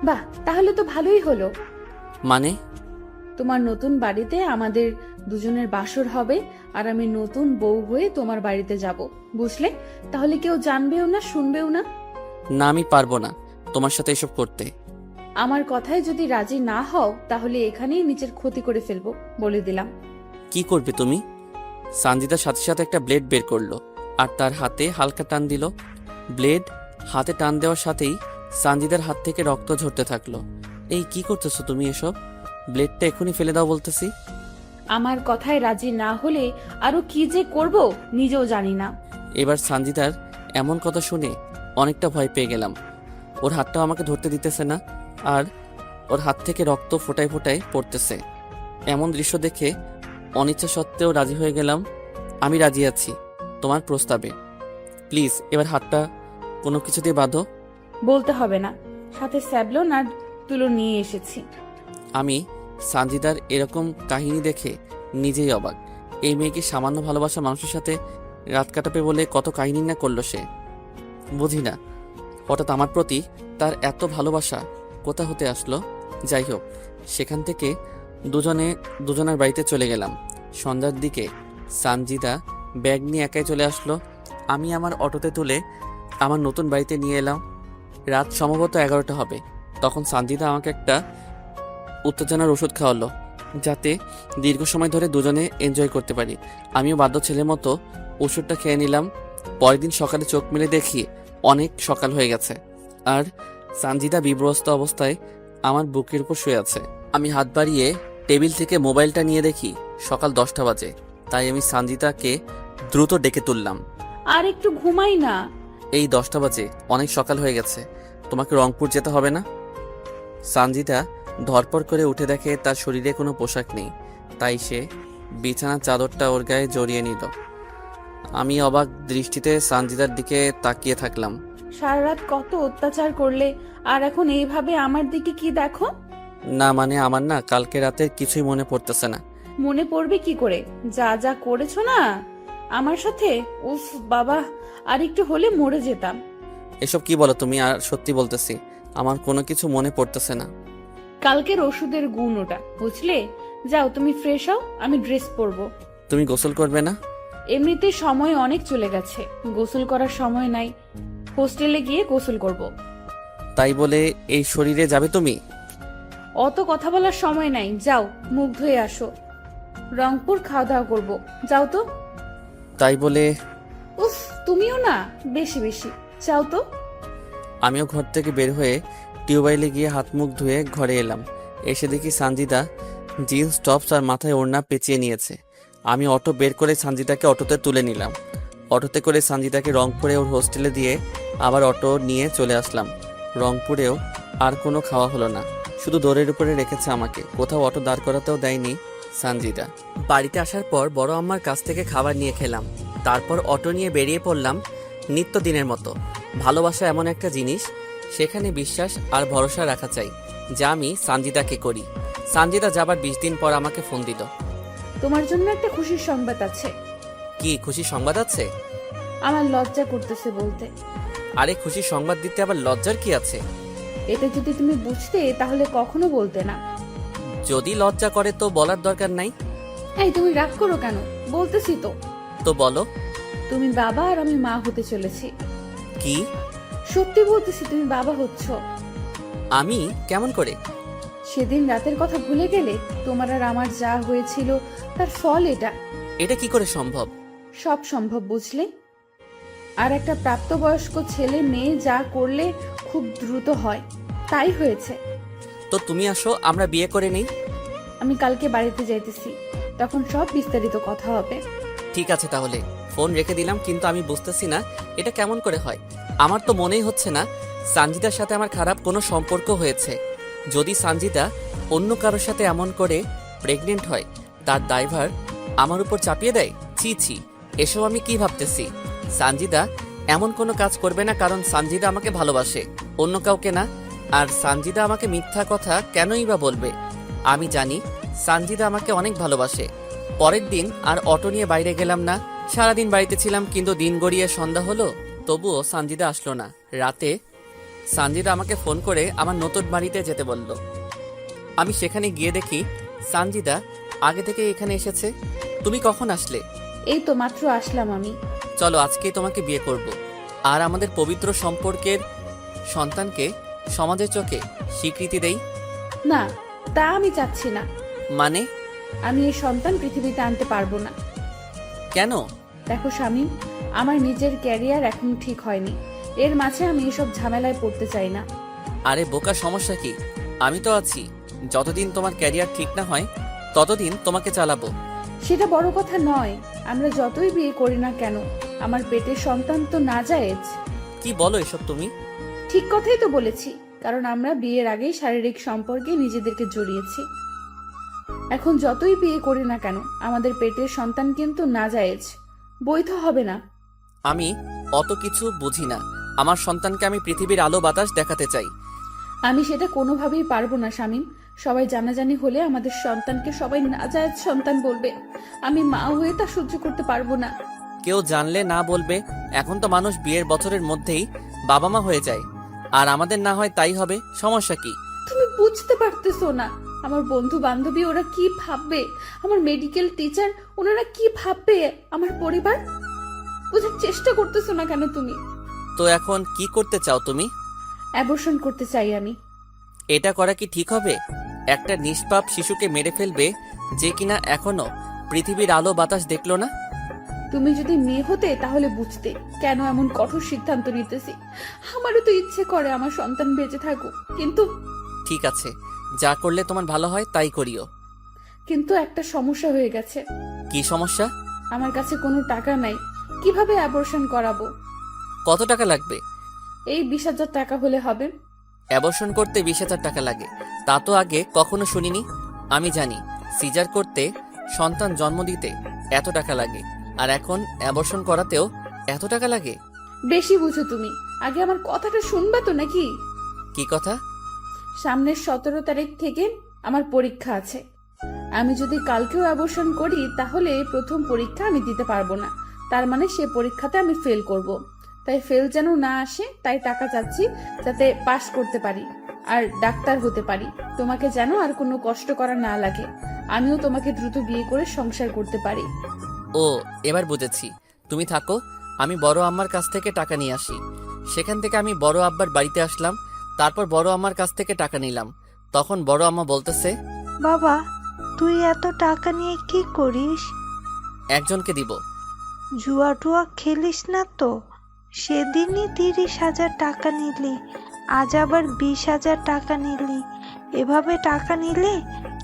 বাহ, তাহলে তো ভালোই হলো। মানে? তোমার নতুন বাড়িতে আমাদের দুজনের বাসর হবে, আর আমি নতুন বউ হয়ে তোমার বাড়িতে যাব, বুঝলে? তাহলে কেউ জানবেও না, শুনবেও না। না, আমি পারবো না তোমার সাথে এসব করতে। আমার কথায় যদি রাজি না হও তাহলে এখানেই নিজের ক্ষতি করে ফেলবো, বলে দিলাম। কি করবে তুমি? সানজিদার সাথে সাথে একটা ব্লেড বের করলো আর তার হাতে হালকা টান দিল। ব্লেড হাতে টান দেওয়ার সাথেই সানজিদার হাত থেকে রক্ত ঝরতে থাকলো। এই, কি করতেছো তুমি এসব? ব্লেডটা এখনই ফেলে দাও বলতেছি। আমার কথায় রাজি না হলে আরো কি যে করব নিজেও জানি না। এবার সানজিদার এমন কথা শুনে অনেকটা ভয় পেয়ে গেলাম। ওর হাতটাও আমাকে ধরতে দিতেছে না, আর ওর হাত থেকে রক্ত ফোটায় ফোটায় পড়তেছে। এমন দৃশ্য দেখে অনিচ্ছা সত্ত্বেও রাজি হয়ে গেলাম। আমি রাজি আছি তোমার প্রস্তাবে। প্লিজ এবার হাতটা কোনো কিছু দিয়ে বাঁধো। বলতে হবে না, সাথে স্যাবলন আর তুলো নিয়ে এসেছি। আমি সানজিদার এরকম কাহিনী দেখে নিজেই অবাক। এই মেয়েকে সামান্য ভালোবাসা মানুষের সাথে রাত কাটাবে বলে কত কাহিনী না করলো সে। বুঝি না হঠাৎ আমার প্রতি তার এত ভালোবাসা কোথা হতে আসলো। যাই হোক, সেখান থেকে দুজনের বাড়িতে চলে গেলাম। সন্ধ্যার দিকে সানজিদা ব্যাগ নিয়ে একাই চলে আসলো। আমি আমার অটোতে তুলে আমার নতুন বাড়িতে নিয়ে এলাম। রাত সম্ভবত 11টা হবে। তখন সানজিদা আমাকে একটা উত্তেজনার ওষুধ খাওয়ালো, যাতে দীর্ঘ সময় ধরে দুজনে এনজয় করতে পারি। আমিও বাধ্য ছেলের মতো ওষুধটা খেয়ে নিলাম। পরের দিন সকালে চোখ মেলে দেখি অনেক সকাল হয়ে গেছে, আর সানজিদা বিব্রস্ত অবস্থায় আমার বুকের উপর শুয়ে আছে। আমি হাত বাড়িয়ে টেবিল থেকে মোবাইলটা নিয়ে দেখি সকাল 10টা বাজে। তাই আমি সানজিদাকে দ্রুত ডেকে তুললাম। আর একটু ঘুমাই না। এই 10টা বাজে, অনেক সকাল হয়ে গেছে, তোমাকে রংপুর যেতে হবে না? সানজিদা ধরপড় করে উঠে দেখে তার শরীরে কোনো পোশাক নেই, তাই সে বিছানার চাদরটা ওর গায়ে জড়িয়ে নিল। আমি অবাক দৃষ্টিতে সানজিদার দিকে তাকিয়ে থাকলাম। সারা রাত কত অত্যাচার করলে, আর এখন এইভাবে আমার দিকে কি দেখো? না মানে আমার না কালকে রাতের কিছুই মনে পড়তেছে না। মনে পড়বে কি করে? যা যা করেছো না আমার সাথে, উফ বাবা, আর একটু হলে মরে যেতাম। এসব কি বলো তুমি? আর সত্যি বলতেছি আমার কোনো কিছু মনে পড়তেছে না। কালকের ওষুধের গুণ ওটা, বুঝলে? যাও তুমি ফ্রেশ হও, আমি ড্রেস পরবো। তুমি গোসল করবে না? এমনিতে সময় অনেক চলে গেছে, গোসল করার সময় নাই। হোস্টেলে গিয়ে গোসল করব। তাই বলে এই শরীরে যাবে তুমি? অত কথা বলার সময় নাই, যাও মুখ ধুয়ে আসো। রংপুর খাওয়া দাওয়া করবো, যাও তো। তাই বলে উফ, তুমিও না বেশি বেশি, যাও তো। আমিও ঘর থেকে বের হয়ে টিউবওয়েলে গিয়ে হাত মুখ ধুয়ে ঘরে এলাম। এসে দেখি সানজিদা জিন্স টপস আর মাথায় ওড়না পেঁচিয়ে নিয়েছে। আমি অটো বের করে সানজিদাকে অটোতে তুলে নিলাম। অটোতে করে সানজিদাকে রংপুরে ওর হোস্টেলে দিয়ে আবার অটো নিয়ে চলে আসলাম। রংপুরেও আর কোনো খাওয়া হলো না, শুধু দৌড়ের উপরে রেখেছে আমাকে, কোথাও অটো দাঁড় করাতেও দেয়নি সানজিদা। বাড়িতে আসার পর বড় আম্মার কাছ থেকে খাবার নিয়ে খেলাম, তারপর অটো নিয়ে বেরিয়ে পড়লাম নিত্যদিনের মতো। ভালোবাসা এমন একটা জিনিস, সেখানে বিশ্বাস আর ভরসা রাখা চাই, যা আমি সানজিদাকে করি। সানজিদা যাবার 20 দিন পর আমাকে ফোন দিল। তোমার জন্য একটা খুশির সংবাদ আছে। কি খুশি সংবাদ আছে? আমার লজ্জা করতেছে বলতে। আরে খুশি সংবাদ দিতে আবার লজ্জার কি আছে? এটা যদি তুমি বুঝতে তাহলে কখনো বলতে না। যদি লজ্জা করে তো বলার দরকার নাই। এই তুমি রাগ করো কেন? বলতেছি তো। তো বলো। তুমি বাবা আর আমি মা হতে চলেছি। কি? সত্যি বলতেছি, তুমি বাবা হচ্ছ। আমি? কেমন করে? সেদিন রাতের কথা ভুলে গেলে? তোমার আর আমার যা হয়েছিল তার ফল এটা। এটা কি করে সম্ভব? সব সম্ভব, বুঝলে? আর একটা প্রাপ্তবয়স্ক ছেলে মেয়ে যা করলে খুব দ্রুত হয়, তাই হয়েছে। তো তুমি আসো, আমরা বিয়ে করে নেই। আমি কালকে বাড়িতে যাইতেছি, তখন সব বিস্তারিত কথা হবে। ঠিক আছে তাহলে, ফোন রেখে দিলাম। কিন্তু আমি বুঝতেছি না এটা কেমন করে হয়। আমার তো মনেই হচ্ছে না সানজিদার সাথে আমার খারাপ কোনো সম্পর্ক হয়েছে। যদি সানজিদা অন্য কারোর সাথে এমন করে প্রেগনেন্ট হয়, তার দায়ভার আমার উপর চাপিয়ে দেয়। ছি ছি, এসব আমি কি ভাবতেছি? সানজিদা এমন কোনো কাজ করবে না, কারণ সানজিদা আমাকে ভালোবাসে, অন্য কাউকে না। আর সানজিদা আমাকে মিথ্যা কথা কেনই বা বলবে? আমি জানি সানজিদা আমাকে অনেক ভালোবাসে। পরের দিন আর অটো নিয়ে বাইরে গেলাম না, সারাদিন বাড়িতে ছিলাম। কিন্তু দিন গড়িয়ে সন্ধ্যা হলো, তবুও সানজিদা আসলো না। রাতে সানজিদা আমাকে ফোন করে আমার নতুন বাড়িতে যেতে বলল। আমি সেখানে গিয়ে দেখি সানজিদা আগে থেকে এখানে এসেছে। তুমি কখন আসলে? এই তো মাত্র আসলাম আমি। চলো আজকেই তোমাকে বিয়ে করব, আর আমাদের পবিত্র সম্পর্কের সন্তানকে সমাজের চোখে স্বীকৃতি দেই। না, তা আমি চাচ্ছি না। মানে? আমি এই সন্তান পৃথিবীতে আনতে পারবো না। কেন? দেখো শামীম, আমার নিজের ক্যারিয়ার এখন ঠিক হয়নি, এর মাঝে আমি এসব ঝামেলায় পড়তে চাই না। আরে বোকা, সমস্যা কি? আমি তো আছি। যতদিন তোমার ক্যারিয়ার ঠিক না হয় ততদিন তোমাকে চালাবো। সেটা বড় কথা নয়, আমরা যতই বিয়ে করি না কেন আমার পেটের সন্তান তো নাজায়েজ। কি বলো এসব তুমি? ঠিক কথাই তো বলেছি, কারণ আমরা বিয়ের আগেই শারীরিক সম্পর্কে নিজেদেরকে জড়িয়েছি। এখন যতই বিয়ে করি না কেন আমাদের পেটের সন্তান কিন্তু নাজায়েজ, বৈধ হবে না। আমি অত কিছু বুঝি না। আমার সন্তানকে আমি পৃথিবীর আলো বাতাস দেখাতে চাই। আমি সেটা কোনোভাবেই পারবো না শামীম। সবাই জানাজানি হলে আমাদের সন্তানকে সবাই নাজায়েজ সন্তান বলবে। আমি মা হয়ে তা সহ্য করতে পারবো না। কেউ জানলে না বলবে। এখন তো মানুষ বিয়ের বছরের মধ্যেই বাবা মা হয়ে যায়, আর আমাদের না হয় তাই হবে, সমস্যা কি? তুমি বুঝতে পারতেছো না, আমার বন্ধু বান্ধবী ওরা কি ভাববে, আমার মেডিকেল টিচার ওনারা কি ভাববে, আমার পরিবার। বোঝার চেষ্টা করতেছো না কেন তুমি? তো এখন কি করতে চাও তুমি? অ্যাবর্শন করতে চাই আমি। এটা করা কি ঠিক হবে? একটা নিষ্পাপ শিশুকে মেরে ফেলবে, যে কিনা এখনো পৃথিবীর আলো বাতাস দেখলো না। তুমি যদি মেয়ে হতে তাহলে বুঝতে কেন এমন কঠোর সিদ্ধান্ত নিতেছি। আমারও তো ইচ্ছে করে আমার সন্তান বেঁচে থাকুক, কিন্তু ঠিক আছে, যা করলে তোমার ভালো হয় তাই করিও। কিন্তু একটা সমস্যা হয়ে গেছে। কি সমস্যা? আমার কাছে কোনো টাকা নাই, কিভাবে অ্যাবর্শন করাবো? কত টাকা লাগবে? এই 20,000 টাকা হলে হবে। অ্যাবর্শন করতে 20,000 টাকা লাগে? তা তো আগে কখনো শুনিনি। আমি জানি সিজার করতে, সন্তান জন্ম দিতে এত টাকা লাগে, আর এখন অ্যাবর্শন করাতেও এত টাকা লাগে? বেশি বুঝো তুমি। আগে আমার কথাটা শুনবে তো নাকি? কি কথা? সামনের 17 তারিখ থেকে আমার পরীক্ষা আছে। আমি যদি কালকেও অ্যাবর্শন করি তাহলে প্রথম পরীক্ষা আমি দিতে পারবো না। তার মানে সে পরীক্ষাতে আমি ফেল করব। তাই ফেল যেন না আসে, তাই টাকা চাচ্ছি যাতে পাশ করতে পারি আর ডাক্তার হতে পারি। তোমাকে যেন আর কোনো কষ্ট করা না লাগে, আমিও তোমাকে দ্রুত বিয়ে করে সংসার করতে পারি। ও, এবার বুঝেছি। তুমি থাকো, আমি বড় আম্মার কাছ থেকে টাকা নিয়ে আসি। সেখান থেকে আমি বড় আব্বার বাড়িতে আসলাম। তারপর বড় আম্মার কাছ থেকে টাকা নিলাম। তখন বড় আম্মা বলতেছে, বাবা, তুই এত টাকা নিয়ে কি করিস? একজনকে দিব। জুয়া টুয়া খেলিস না তো? সেদিনই 30,000 টাকা নিলি, আজ আবার 20,000 টাকা নিলি। এভাবে টাকা নিলে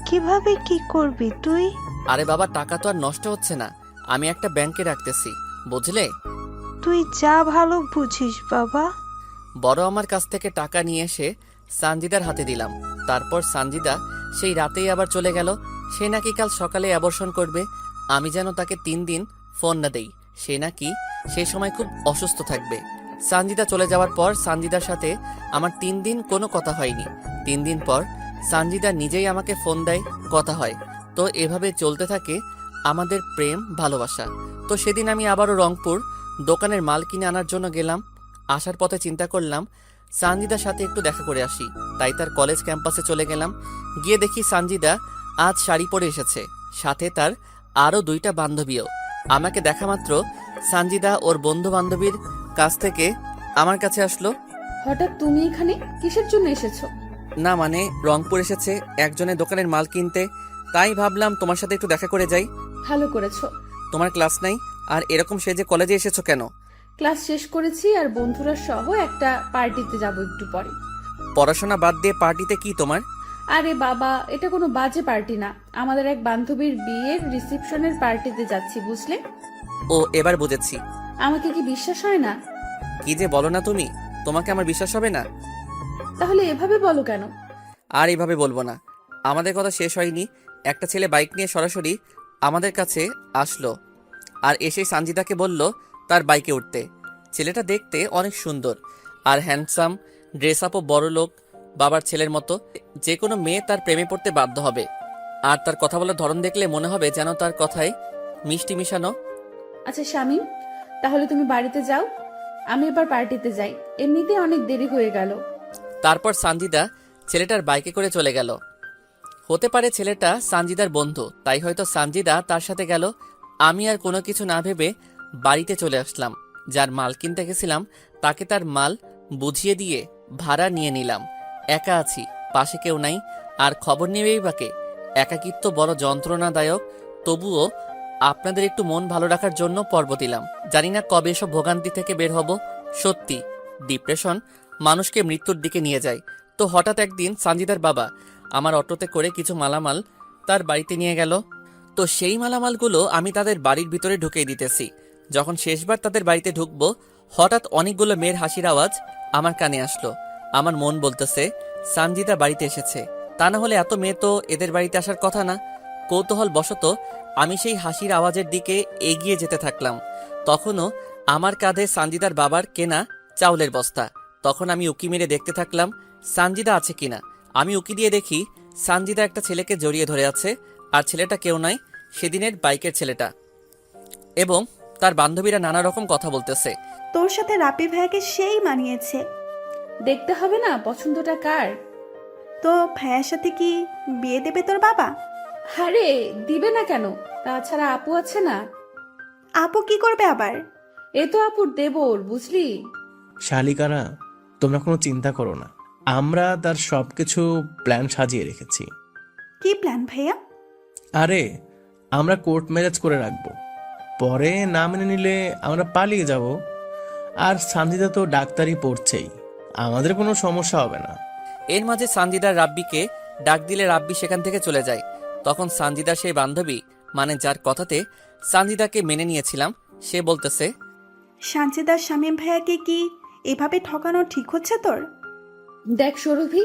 কিভাবে কি করবি তুই? আরে বাবা, টাকা তো আর নষ্ট হচ্ছে না, আমি একটা ব্যাংকে রাখতেছি, বুঝলে? তুই যা ভালো বুঝিস বাবা। বড় আমার কাছ থেকে টাকা নিয়ে এসে সানজিদার হাতে দিলাম। তারপর সানজিদা সেই রাতেই আবার চলে গেল। সে নাকি কাল সকালে অ্যাবর্শন করবে। আমি যেন তাকে 3 দিন ফোন না দেই। সে নাকি সেই সময় খুব অসুস্থ থাকবে। সানজিদা চলে যাওয়ার পর সানজিদার সাথে আমার 3 দিন কোনো কথা হয়নি। 3 দিন পর সানজিদা নিজেই আমাকে ফোন দেয়, কথা হয়। তো এভাবে চলতে থাকে আমাদের প্রেম ভালোবাসা। তো সেদিন আমি আবারও রংপুর দোকানের মাল কিনে আনার জন্য গেলাম। আসার পথে চিন্তা করলাম সানজিদার সাথে একটু দেখা করে আসি। তাই তার কলেজ ক্যাম্পাসে চলে গেলাম। গিয়ে দেখি সানজিদা আজ শাড়ি পরে এসেছে, সাথে তার আরও 2টা বান্ধবীও। আমাকে দেখা মাত্র সানজিদা ওর বন্ধু বান্ধবীর কাছ থেকে আমার কাছে আসলো। হঠাৎ তুমি এখানে কিসের জন্য এসেছো? না মানে, রংপুর এসেছে একজনের দোকানের মাল কিনতে, তাই ভাবলাম তোমার সাথে একটু দেখা করে যাই। ভালো করেছো। তোমার ক্লাস নাই, আর এরকম সেজে কলেজে এসেছো কেন? ক্লাস শেষ করেছি আর বন্ধুরা সহ একটা পার্টিতে যাব একটু পরে। পড়াশোনা বাদ দিয়ে পার্টিতে কি তোমার? আরে বাবা, এটা কোনো বাজে পার্টি না, আমাদের এক বান্ধবীর বিয়ের রিসেপশনের পার্টিতে যাচ্ছি, বুঝলে? ও, এবার বুঝেছি। আমাকে কি বিশ্বাস হয় না? কি যে বলো না তুমি, তোমাকে আমার বিশ্বাস হবে না? তাহলে এভাবে বলো কেন? আর এভাবে বলবো না। আমাদের কথা শেষ হয়নি, একটা ছেলে বাইক নিয়ে সরাসরি আমাদের কাছে আসলো আর এসে সানজিদাকে বলল তার বাইকে উঠতে। ছেলেটা দেখতে অনেক সুন্দর আর হ্যান্ডসাম, ড্রেস আপও বড় লোক বাবার ছেলের মতো। যে কোনো মেয়ে তার প্রেমে পড়তে বাধ্য হবে। আর তার কথা বলার ধরন দেখলে মনে হবে যেন তার কথায় মিষ্টি মিশানো। আচ্ছা শামীম, তাহলে তুমি বাড়িতে যাও, আমি এবার পার্টিতে যাই, এমনিতে অনেক দেরি হয়ে গেল। তারপর সানজিদা ছেলেটার বাইকে করে চলে গেল। হতে পারে ছেলেটা সানজিদার বন্ধু, তাই হয়তো সানজিদা তার সাথে গেল। আমি আর কোনো কিছু না ভেবে বাড়িতে চলে আসলাম। যার মাল কিনতে গেছিলাম তাকে তার মাল বুঝিয়ে দিয়ে ভাড়া নিয়ে নিলাম। একা আছি, পাশে কেউ নাই, আর খবর নেবেই বাকে। একাকিত্ব বড় যন্ত্রণাদায়ক, তবুও আপনাদের একটু মন ভালো রাখার জন্য পর্ব দিলাম। জানি না কবে এসব ভোগান্তি থেকে বের হব। সত্যি, ডিপ্রেশন মানুষকে মৃত্যুর দিকে নিয়ে যায়। তো হঠাৎ একদিন সানজিদার বাবা আমার অটোতে করে কিছু মালামাল তার বাড়িতে নিয়ে গেল। তো সেই মালামালগুলো আমি তাদের বাড়ির ভিতরে ঢুকিয়ে দিতেছি। যখন শেষবার তাদের বাড়িতে ঢুকবো, হঠাৎ অনেকগুলো মেয়ের হাসির আওয়াজ আমার কানে আসলো। আমার মন বলতেছে সানজিদা বাড়িতে এসেছে, তা না হলে এত মেয়ে তো এদের বাড়িতে আসার কথা না। কৌতূহল বশত আমি সেই হাসির আওয়াজের দিকে এগিয়ে যেতে থাকলাম। তখনও আমার কাঁধে সানজিদার বাবার কেনা চাউলের বস্তা। তখন আমি উকি মেরে দেখতে থাকলাম সানজিদা আছে কিনা। আমি উকি দিয়ে দেখি সানজিদা একটা ছেলেকে জড়িয়ে ধরে আছে, আর ছেলেটা কেউ নয়, সেদিনের বাইকের ছেলেটা। এবং তার বান্ধবীরা নানা রকম কথা বলতেছে। তোর সাথে রাপি ভাইয়াকে সেই মানিয়েছে। দেখতে হবে না পছন্দটা কার। তো ভাইয়ার সাথে কি বিয়ে দেবে তোর বাবা? আরে দিবে না কেন, তাছাড়া আপু আছে না। আপু কি করবে আবার? এ তো আপুর দেবর, বুঝলি? শালিকারা, তোমরা কোনো চিন্তা করো না, আমরা তার সবকিছু প্ল্যান সাজিয়ে রেখেছি। কি প্ল্যান ভাইয়া? আরে, আমরা কোর্ট ম্যারেজ করে রাখবো, পরে না মেনে নিলে আমরা পালিয়ে যাব। আর সানজিদা তো ডাক্তারি পড়ছেই, আমাদের কোনো সমস্যা হবে না। এর মাঝে সানজিদার রাব্বিকে ডাক দিলে রাব্বি সেখান থেকে চলে যায়। তখন সানজিদার সেই বান্ধবী, মানে যার কথাতে সানজিদাকে মেনে নিয়েছিলাম, সে বলতেছে, সানজিদার শামীম ভাইয়াকে কি এভাবে ঠকানো ঠিক হচ্ছে তোর? দেখ সৌরভী,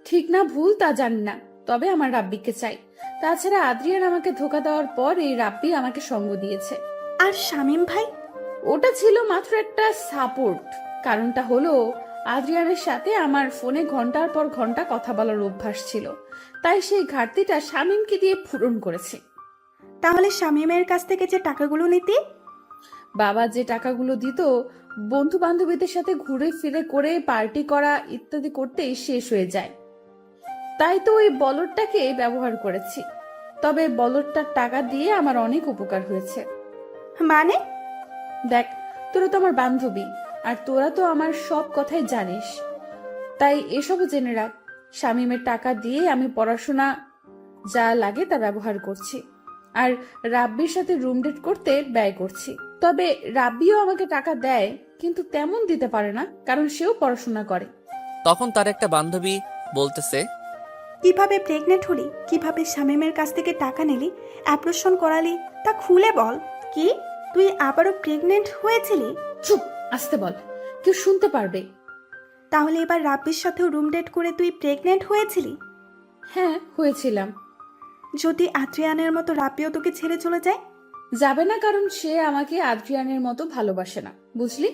ঠিক না ভুল তা জানি না, তবে আমার রাব্বিকে চাই। তাছাড়া আদ্রিয়ান আমাকে ধোকা দেওয়ার পর এই রাব্বি আমাকে সঙ্গ দিয়েছে। আর শামীম ভাই? ওটা ছিল মাত্র একটা সাপোর্ট, কারণটা হলো আদ্রিয়ানের সাথে আমার ফোনে ঘন্টার পর ঘন্টা কথা বলার অভ্যাস ছিল, তাই সেই ঘাটতিটা শামীমকে দিয়ে পূরণ করেছি। তাহলে শামীমের কাছ থেকে যে টাকাগুলো নিতি? বাবা যে টাকাগুলো দিত বন্ধু বান্ধবীদের সাথে ঘুরে ফিরে করে পার্টি করা ইত্যাদি করতেই শেষ হয়ে যায়, তাই তো ওই বলদটাকে ব্যবহার করেছি। তবে বলদটার টাকা দিয়ে আমার অনেক উপকার হয়েছে। মানে? দেখ, তোরা তো আমার বান্ধবী, আর তোরা তো আমার সব কথাই জানিস, তাই এসবও জেনে রাখ। শামীমের টাকা দিয়ে আমি পড়াশোনা যা লাগে তা ব্যবহার করছি, আর রাব্বির সাথে রুম ডেট করতে ব্যয় করছি। তবে রাব্বিও আমাকে টাকা দেয়, কিন্তু তেমন দিতে পারে না, কারণ সেও পড়াশোনা করে। তখন তার একটা বান্ধবী বলতেছে, কিভাবে প্রেগনেন্ট হলি, কিভাবে শামীমের কাছ থেকে টাকা নিলি, অ্যাপ্রেশন করালি, তা খুলে বল। কি, তুই আবারও প্রেগনেন্ট হয়েছিলি? চুপ, আসতে বল, কেউ শুনতে পারবে। তাহলে এবার রাব্বির সাথেও রুম ডেট করে তুই প্রেগনেন্ট হয়েছিলি? হ্যাঁ, হয়েছিলাম। যদি আদ্রিয়ানের মতো রাব্বিও তোকে ছেড়ে চলে যায়? যাবে না, কারণ সে আমাকে আদ্রিয়ানের মতো ভালোবাসে না, বুঝলি?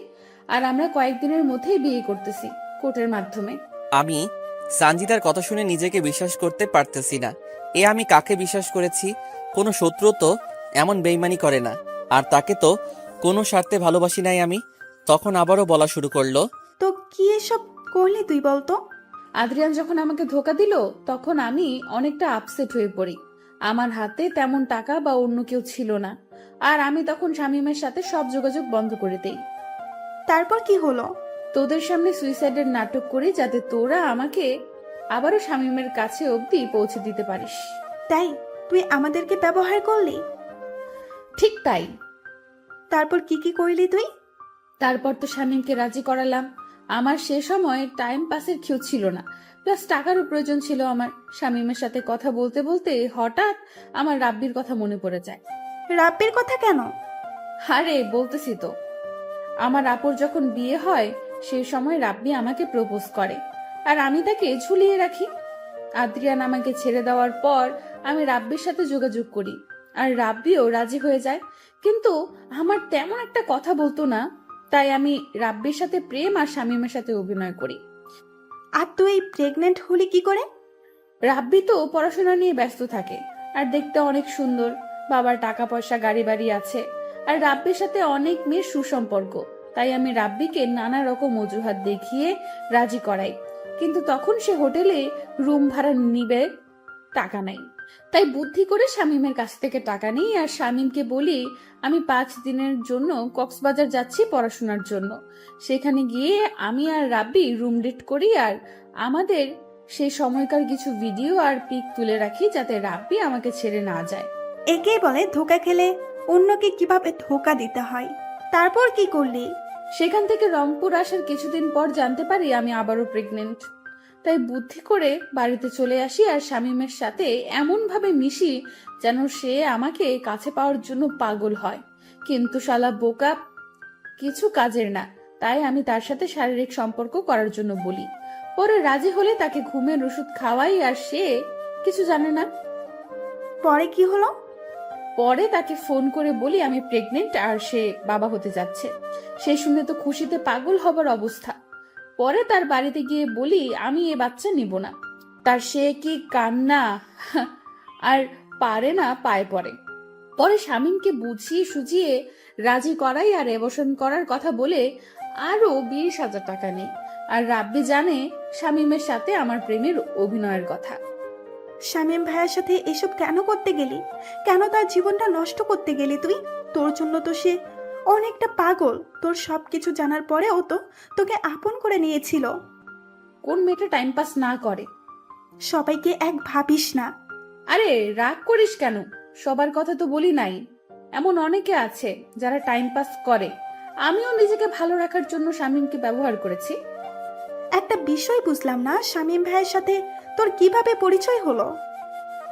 আর আমরা কয়েকদিনের মধ্যেই বিয়ে করতেছি, কোর্টের মাধ্যমে। আমি সানজিদার কথা শুনে নিজেকে বিশ্বাস করতে পারতেছি না। আমি কাকে বিশ্বাস করেছি? কোনো শত্রু তো এমন বেইমানি করে না, আর তাকে তো কোনো স্বার্থে ভালোবাসি নাই আমি। তখন আবারও বলা শুরু করলো, তো কি এসব করলি তুই বলতো? আদ্রিয়ান যখন আমাকে ধোকা দিল, তখন আমি অনেকটা আপসেট হয়ে পড়ি। আমার হাতে তেমন টাকা বা অন্য কেউ ছিল না, আর আমি তখন শামীমের সাথে সব যোগাযোগ বন্ধ করে দেই। তারপর কি হলো? তোদের সামনে সুইসাইডের নাটক করি, যাতে তোরা আমাকে আবারও শামীমের কাছে অবধি পৌঁছে দিতে পারিস। তাই তুই আমাদেরকে ব্যবহার করলি? ঠিক তাই। তারপর কি কি করলি তুই? তারপর তো শামীমকে রাজি করালাম। আমার সে সময় টাইম পাসের কেউ ছিল না, প্লাস টাকারও প্রয়োজন ছিল আমার। শামীমের সাথে কথা বলতে বলতে হঠাৎ আমার রাব্বির কথা মনে পড়ে যায়। রাব্বির কথা কেন? আরে বলতেছি তো, আমার আপুর যখন বিয়ে হয় সেই সময় রাব্বি আমাকে প্রপোজ করে, আর আমি তাকে ঝুলিয়ে রাখি। আদ্রিয়ান আমাকে ছেড়ে দেওয়ার পর আমি রাব্বির সাথে যোগাযোগ করি, আর রাব্বিও রাজি হয়ে যায়, কিন্তু আমার তেমন একটা কথা বলতো না, তাই আমি রাব্বির সাথে প্রেম আর শামীমের সাথে অভিনয় করি। আর তুই প্রেগনেন্ট হলি কি করে? রাব্বি তো পড়াশোনা নিয়ে ব্যস্ত থাকে, আর দেখতে অনেক সুন্দর, বাবার টাকা পয়সা গাড়ি বাড়ি আছে, আর রাব্বির সাথে অনেক মেয়ের সুসম্পর্ক, তাই আমি রাব্বিকে নানা রকম অজুহাত দেখিয়ে রাজি করাই। কিন্তু তখন সে হোটেলে রুম ভাড়া নিবে, টাকা নাই, তাই বুদ্ধি করে শামীমের কাছ থেকে টাকা নিই, আর শামীমকে বলি আমি 5 দিনের জন্য কক্সবাজার যাচ্ছি পড়াশোনার জন্য। সেখানে গিয়ে আমি আর রাব্বি রুম ডেট করি, আর আমাদের সেই সময়কার কিছু ভিডিও আর পিক তুলে রাখি, যাতে রাব্বি আমাকে ছেড়ে না যায়। একেই বলে ধোকা খেলে অন্যকে কিভাবে ধোকা দিতে হয়। তারপর কি করলি? সেখান থেকে রংপুর আসার কিছুদিন পর জানতে পারি আমি আবারও প্রেগনেন্ট। তাই বুদ্ধি করে বাড়িতে চলে আসি, আর শামীমের সাথে এমন ভাবে মিশি যেন সে আমাকে কাছে পাওয়ার জন্য পাগল হয়। কিন্তু শালা বোকা, কিছু কাজের না, তাই আমি তার সাথে শারীরিক সম্পর্ক করার জন্য বলি। পরে রাজি হলে তাকে ঘুমের ওষুধ খাওয়াই, আর সে কিছু জানে না। পরে কি হলো? পরে তাকে ফোন করে বলি আমি প্রেগনেন্ট আর সে বাবা হতে যাচ্ছে। সে শুনে তো খুশিতে পাগল হবার অবস্থা। পরে তার বাড়িতে গিয়ে বলি আমি এ বাচ্চা নিব না। তার সে কি কান্না, আর পারে না, পায়ে পড়ে। পরে শামীমকে বুঝিয়ে সুঝিয়ে রাজি করাই, আর অ্যাবর্শন করার কথা বলে আরো 20,000 টাকা নেই। আর রাব্বি জানে শামীমের সাথে আমার প্রেমের অভিনয়ের কথা। শামীম ভাইয়ের সাথে এসব কেন করতে গেলি? কেন তার জীবনটা নষ্ট করতে গেলি তুই? তোর জন্য তো সে অনেকটা পাগল। তোর সবকিছু জানার পরেও তো তোকে আপন করে নিয়েছিল। কোন মেয়েটা টাইম পাস না করে? সবাইকে এক ভাবিস না। আরে রাগ করিস কেন? সবার কথা তো বলি নাই, এমন অনেকে আছে যারা টাইম পাস করে। আমিও নিজেকে ভালো রাখার জন্য শামীমকে ব্যবহার করেছি। একটা বিষয় বুঝলাম না, শামীম ভাইয়ের সাথে তোর কিভাবে পরিচয় হলো?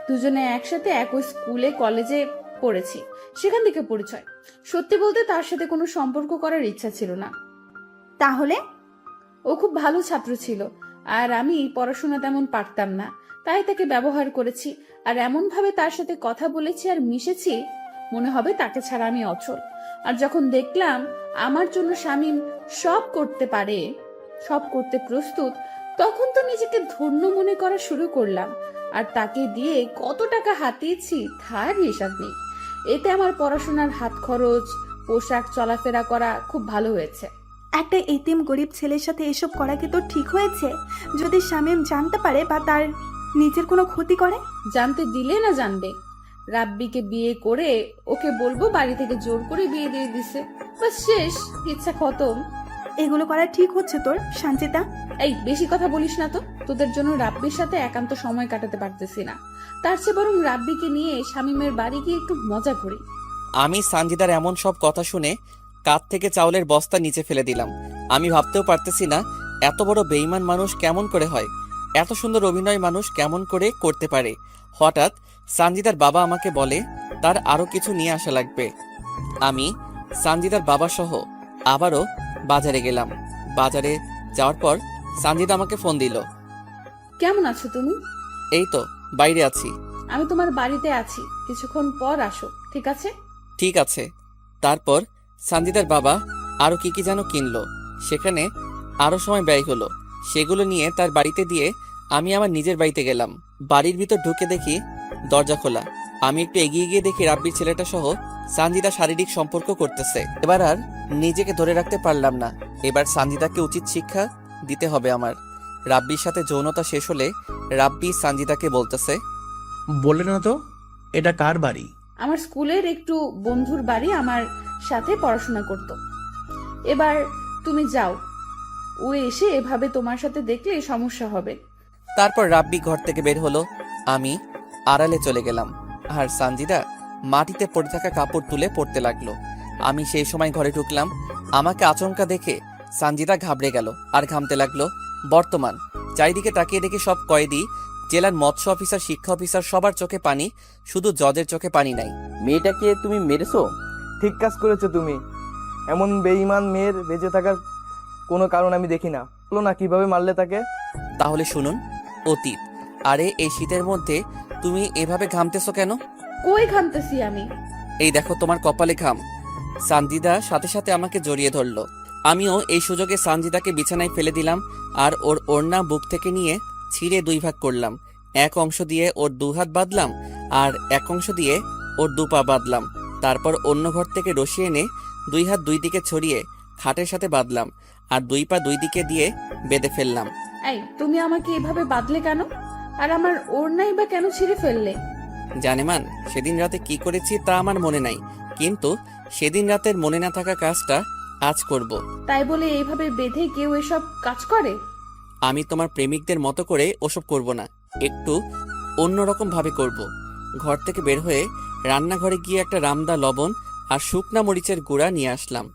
দুজনে একসাথে একই স্কুলে কলেজে পড়েছি, সেখান থেকে পরিচয়। সত্যি বলতে তার সাথে কোনো সম্পর্ক করার ইচ্ছা ছিল না। তাহলে? ও খুব ভালো ছাত্র ছিল, আর আমি পড়াশোনা তেমন পারতাম না, তাই তাকে ব্যবহার করেছি। আর এমন ভাবে তার সাথে কথা বলেছি আর মিশেছি, মনে হবে তাকে ছাড়া আমি অচল। আর যখন দেখলাম আমার জন্য শামীম সব করতে পারে, সব করতে প্রস্তুত, তখন তো নিজেকে ধন্য মনে করা শুরু করলাম। আর তাকে দিয়ে কত টাকা হাতিয়েছি তার হিসাব নেই। এতে আমার পড়াশোনার হাত খরচ, পোশাক, চলাফেরা করা খুব ভালো হয়েছে। একটা এতিম গরিব ছেলের সাথে এসব করা কি তোর ঠিক হয়েছে? যদি শামীম জানতে পারে বা তার নিজের কোনো ক্ষতি করে? জানতে দিলে না জানবে? রাব্বিকে বিয়ে করে ওকে বলবো বাড়ি থেকে জোর করে বিয়ে দিয়ে দিছে, বাস শেষ, ইচ্ছা খতম। এগুলো করা ঠিক হচ্ছে তোর, সঞ্চিতা? এই বেশি কথা বলিস না তো। তোদের জন্য রাব্বির সাথে একান্ত সময় কাটাতে পারতেছি না, তার চেয়ে বরং রাব্বিকে নিয়ে শামীমের বাড়ি গিয়ে একটু মজা করি। আমি সানজিদার এমন সব কথা শুনে কাঁধ থেকে চাউলের বস্তা নিচে ফেলে দিলাম। আমি ভাবতেও পারতেছি না এত বড় বেঈমান মানুষ কেমন করে হয়, এত সুন্দর অভিনয় মানুষ কেমন করে করতে পারে। হঠাৎ সানজিদার বাবা আমাকে বলে তার আরো কিছু নিয়ে আসা লাগবে। আমি সানজিদার বাবা সহ আবারও বাজারে গেলাম। বাজারে যাওয়ার পর সানজিদা আমাকে ফোন দিল। কেমন আছো তুমি? এই তো বাইরে আছি। আমি তোমার বাড়িতে আছি, কিছুক্ষণ পর আসো, ঠিক আছে? ঠিক আছে। তারপর সানজিদার বাবা আরো কি কি যেন কিনলো, সেখানে আরো সময় ব্যয় হলো। সেগুলো নিয়ে তার বাড়িতে দিয়ে আমি আমার নিজের বাড়িতে গেলাম। বাড়ির ভিতর ঢুকে দেখি দরজা খোলা। আমি একটু এগিয়ে গিয়ে দেখি রাব্বির ছেলেটা সহ সানজিদা শারীরিক সম্পর্ক করতেছে। এবার আর নিজেকে ধরে রাখতে পারলাম না। এবার সানজিদাকে উচিত শিক্ষা দিতে হবে আমার। রাব্বির সাথে যৌনতা শেষ হলে রাব্বি সানজিদাকে বলতেছে, বললে না তো এটা কার বাড়ি? আমার স্কুলের একটু বন্ধুর বাড়ি, আমার সাথে পড়াশোনা করত। এবার তুমি যাও, ও এসে এভাবে তোমার সাথে দেখলে সমস্যা হবে। তারপর রাব্বি ঘর থেকে বের হলো। আমি আড়ালে চলে গেলাম আর সানজিদা মাটিতে পড়ে থাকা কাপড় তুলে পড়তে লাগলো। আমি সেই সময় ঘরে ঢুকলাম। আমাকে আচমকা দেখে সানজিদা ঘাবড়ে গেল আর ঘামতে লাগলো। বর্তমান চারিদিকে তাকিয়ে দেখি সব কয়েদি, জেলার মৎস্য অফিসার, শিক্ষা অফিসার, সবার চোখে পানি, শুধু জজের চোখে পানি নাই। মেয়েটাকে তুমি মেরেছো? ঠিক কাজ করেছো তুমি। এমন বেঈমান মেয়ের বেঁচে থাকার কোনো কারণ আমি দেখি না। বলো না কিভাবে মারলে তাকে? তাহলে শুনুন অতীত। আরে এই শীতের মধ্যে তুমি এভাবে ঘামতেছো কেন? কই ঘামতেছি আমি? এই দেখো তোমার কপালে ঘাম। সানজিদা সাথে সাথে আমাকে জড়িয়ে ধরলো। আমিও এই সুযোগে সানজিদাকে বিছানায় ফেলে দিলাম আর ওর ওড়না বুক থেকে নিয়ে ছিঁড়ে দুই ভাগ করলাম। এক অংশ দিয়ে ওর দু হাত বাঁধলাম আর এক অংশ দিয়ে ওর দু পা বাঁধলাম। তারপর অন্য ঘর থেকে রশি এনে দুই হাত দুই দিকে ছড়িয়ে খাটের সাথে বাঁধলাম আর দুই পা দুই দিকে দিয়ে বেঁধে ফেললাম। এই তুমি আমাকে এভাবে বাঁধলে কেন? আর আমার ওড়নাই বা কেন ছিঁড়ে ফেললে? জানেমান সেদিন রাতে কি করেছি তা আমার মনে নাই, কিন্তু সেদিন রাতের মনে না থাকা কাজটা আজ করব। তাই বলে এইভাবে বেঁধে কেউ এসব কাজ করে? আমি তোমার প্রেমিকদের মতো করে ওসব করব না, একটু অন্যরকম ভাবে করব। ঘর থেকে বের হয়ে রান্নাঘরে গিয়ে একটা রামদা লবণ আর শুকনা মরিচের গুঁড়া নিয়ে আসলাম।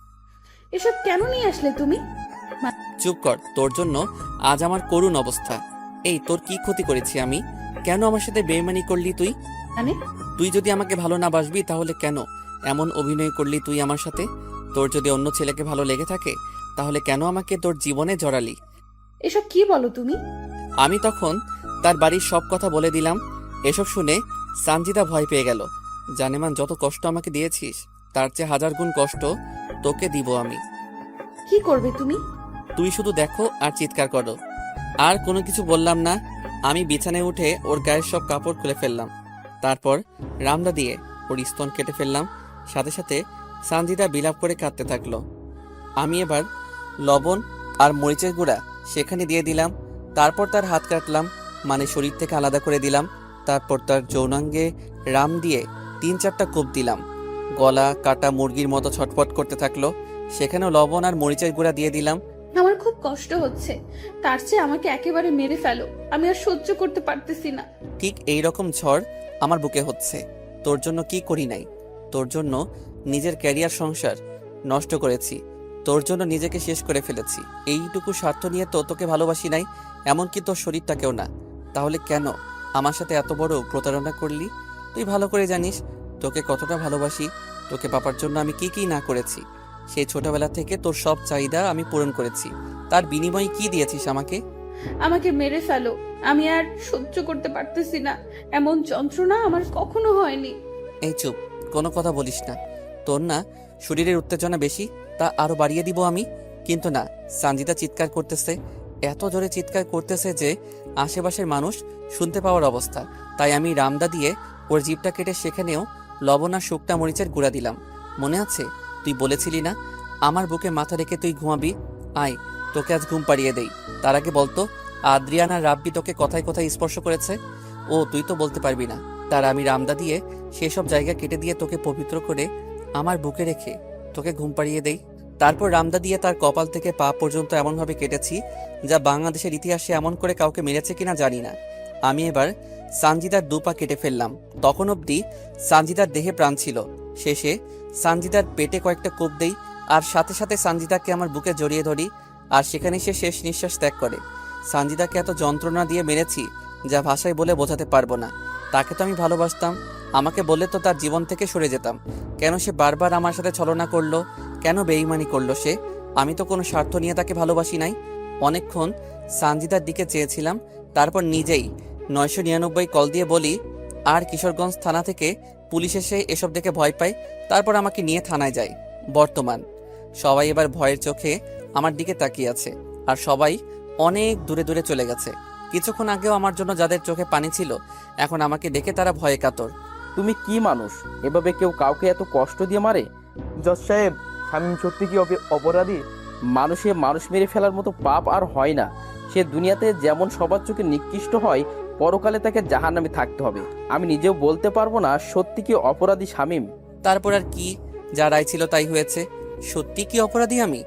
এসব কেন নিয়ে আসলে তুমি? চুপ কর, তোর জন্য আজ আমার করুণ অবস্থা। এই তোর কি ক্ষতি করেছি আমি? কেন আমার সাথে বেইমানি করলি তুই? মানে? তুই যদি আমাকে ভালো না বাসবি তাহলে কেন এমন অভিনয় করলি তুই আমার সাথে? তোর যদি অন্য ছেলেকে ভালো লেগে থাকে তাহলে কেন আমাকে তোর জীবনে জড়ালি? এসব কি বলো তুমি? আমি তখন তার বাড়ির সব কথা বলে দিলাম। এসব শুনে সানজিদা ভয় পেয়ে গেল। জানেমান যত কষ্ট আমাকে দিয়েছিস তার চেয়ে হাজার গুণ কষ্ট তোকে দিব আমি। কি করবে তুমি? তুই শুধু দেখো আর চিৎকার করো। আর কোনো কিছু বললাম না। আমি বিছানায় উঠে ওর গায়ের সব কাপড় খুলে ফেললাম। তারপর রামদা দিয়ে ওর স্তন কেটে ফেললাম। সাথে সাথে সানজিদা বিলাপ করে কাঁদতে থাকলো। আমি এবার লবণ আর মরিচের গুঁড়া সেখানে দিয়ে দিলাম। তারপর তার হাত কাটলাম, মানে শরীর থেকে আলাদা করে দিলাম। তারপর তার যৌনাঙ্গে রাম দিয়ে 3-4টা কোপ দিলাম। গলা কাটা মুরগির মতো ছটফট করতে থাকলো। সেখানেও লবণ আর মরিচের গুঁড়া দিয়ে দিলাম। আমার খুব কষ্ট হচ্ছে, তার চেয়ে আমাকে একেবারে মেরে ফেলো, আমি আর সহ্য করতে পারতেছি না। ঠিক এই রকম ঝড় আমার বুকে হচ্ছে। তোর জন্য কি করি নাই? তোর জন্য নিজের ক্যারিয়ার, সংসার নষ্ট করেছি। তোর জন্য নিজেকে শেষ করে ফেলেছি। এইটুকু স্বার্থ নিয়ে তো তোকে ভালোবাসি নাই, এমনকি তোর শরীরটাকেও না। তাহলে কেন আমার সাথে এত বড় প্রতারণা করলি? তুই ভালো করে জানিস তোকে কতটা ভালোবাসি। তোকে পাবার জন্য আমি কি কি না করেছি। সেই ছোটবেলা থেকে তোর সব চাহিদা আমি পূরণ করেছি। তার বিনিময়ে কি দিয়েছিস আমাকে? আমাকে মেরে ফেলো, আমি আর সহ্য করতে পারতেছি না। এমন যন্ত্রণা আমার কখনো হয়নি। এই চুপ, কোনো কথা বলিস না। তোর না শরীরের উত্তেজনা বেশি, তা আরো বাড়িয়ে দিব আমি। কিন্তু না, সানজিদা চিৎকার করতেছে, এত জোরে চিৎকার করতেছে যে আশেপাশের মানুষ শুনতে পাওয়ার অবস্থা। তাই আমি রামদা দিয়ে ওর জিভটা কেটে সেখানেও লবণ আর শুকনা মরিচের গুঁড়া দিলাম। মনে আছে তুই বলেছিলি না আমার বুকে মাথা রেখে তুই ঘুমাবি? আয়, তোকে আজ ঘুম পাড়িয়ে দেই। তার আগে বলতো আদ্রিয়ান আর রাব্বি তোকে কোথায় কোথায় স্পর্শ করেছে? ও তুই তো বলতে পারবি না। তার আমি রামদা দিয়ে সেসব জায়গা কেটে দিয়ে তোকে পবিত্র করে আমার বুকে রেখে তোকে ঘুম পাড়িয়ে দেই। তারপর রামদা দিয়ে তার কপাল থেকে পা পর্যন্ত এমনভাবে কেটেছি যা বাংলাদেশের ইতিহাসে এমন করে কাউকে মেরেছে কিনা জানি না। আমি এবার সানজিদার দুপা কেটে ফেললাম। তখন অবধি সানজিদার দেহে প্রাণ ছিল। শেষে সানজিদার পেটে কয়েকটা কোপ দেই আর সাথে সাথে সানজিদাকে আমার বুকে জড়িয়ে ধরি আর সেখানে সে শেষ নিঃশ্বাস ত্যাগ করে। সানজিদাকে এত যন্ত্রণা দিয়ে মেরেছি যা ভাষায় বলে বোঝাতে পারবো না। তাকে তো আমি ভালোবাসতাম, আমাকে বললে তো তার জীবন থেকে সরে যেতাম। কেন সে বারবার আমার সাথে ছলনা করলো? কেন বেঈমানি করলো সে? আমি তো কোনো স্বার্থ নিয়ে তাকে ভালোবাসি নাই। অনেকক্ষণ সানজিদার দিকে চেয়েছিলাম, তারপর নিজেই 999 কল দিয়ে বলি আর কিশোরগঞ্জ থানা থেকে পুলিশ এসে এসব দেখে ভয় পায়, তারপর আমাকে নিয়ে থানায় যায়। বর্তমান সবাই এবার ভয়ের চোখে আমার দিকে তাকিয়ে আছে আর সবাই অনেক দূরে দূরে চলে গেছে। কিছুক্ষণ আগেও আমার জন্য যাদের চোখে পানি ছিল এখন আমাকে দেখে তারা ভয়ে কাতর। তুমি কি মানুষ? এভাবে কেউ কাউকে এত কষ্ট দিয়ে মারে? জজ সাহেব, শামীম সত্যি কি অপরাধী? মানুষে মানুষ মেরে ফেলার মতো পাপ আর হয় না। সে দুনিয়াতে যেমন সবার চোখে নিকৃষ্ট হয়, পরকালে তাকে জাহান্নামে থাকতে হবে। আমি নিজেও বলতে পারবো না সত্যি কি অপরাধী শামীম। তারপর আর কি, যা রায় ছিল তাই হয়েছে। সত্যি কি অপরাধী আমি?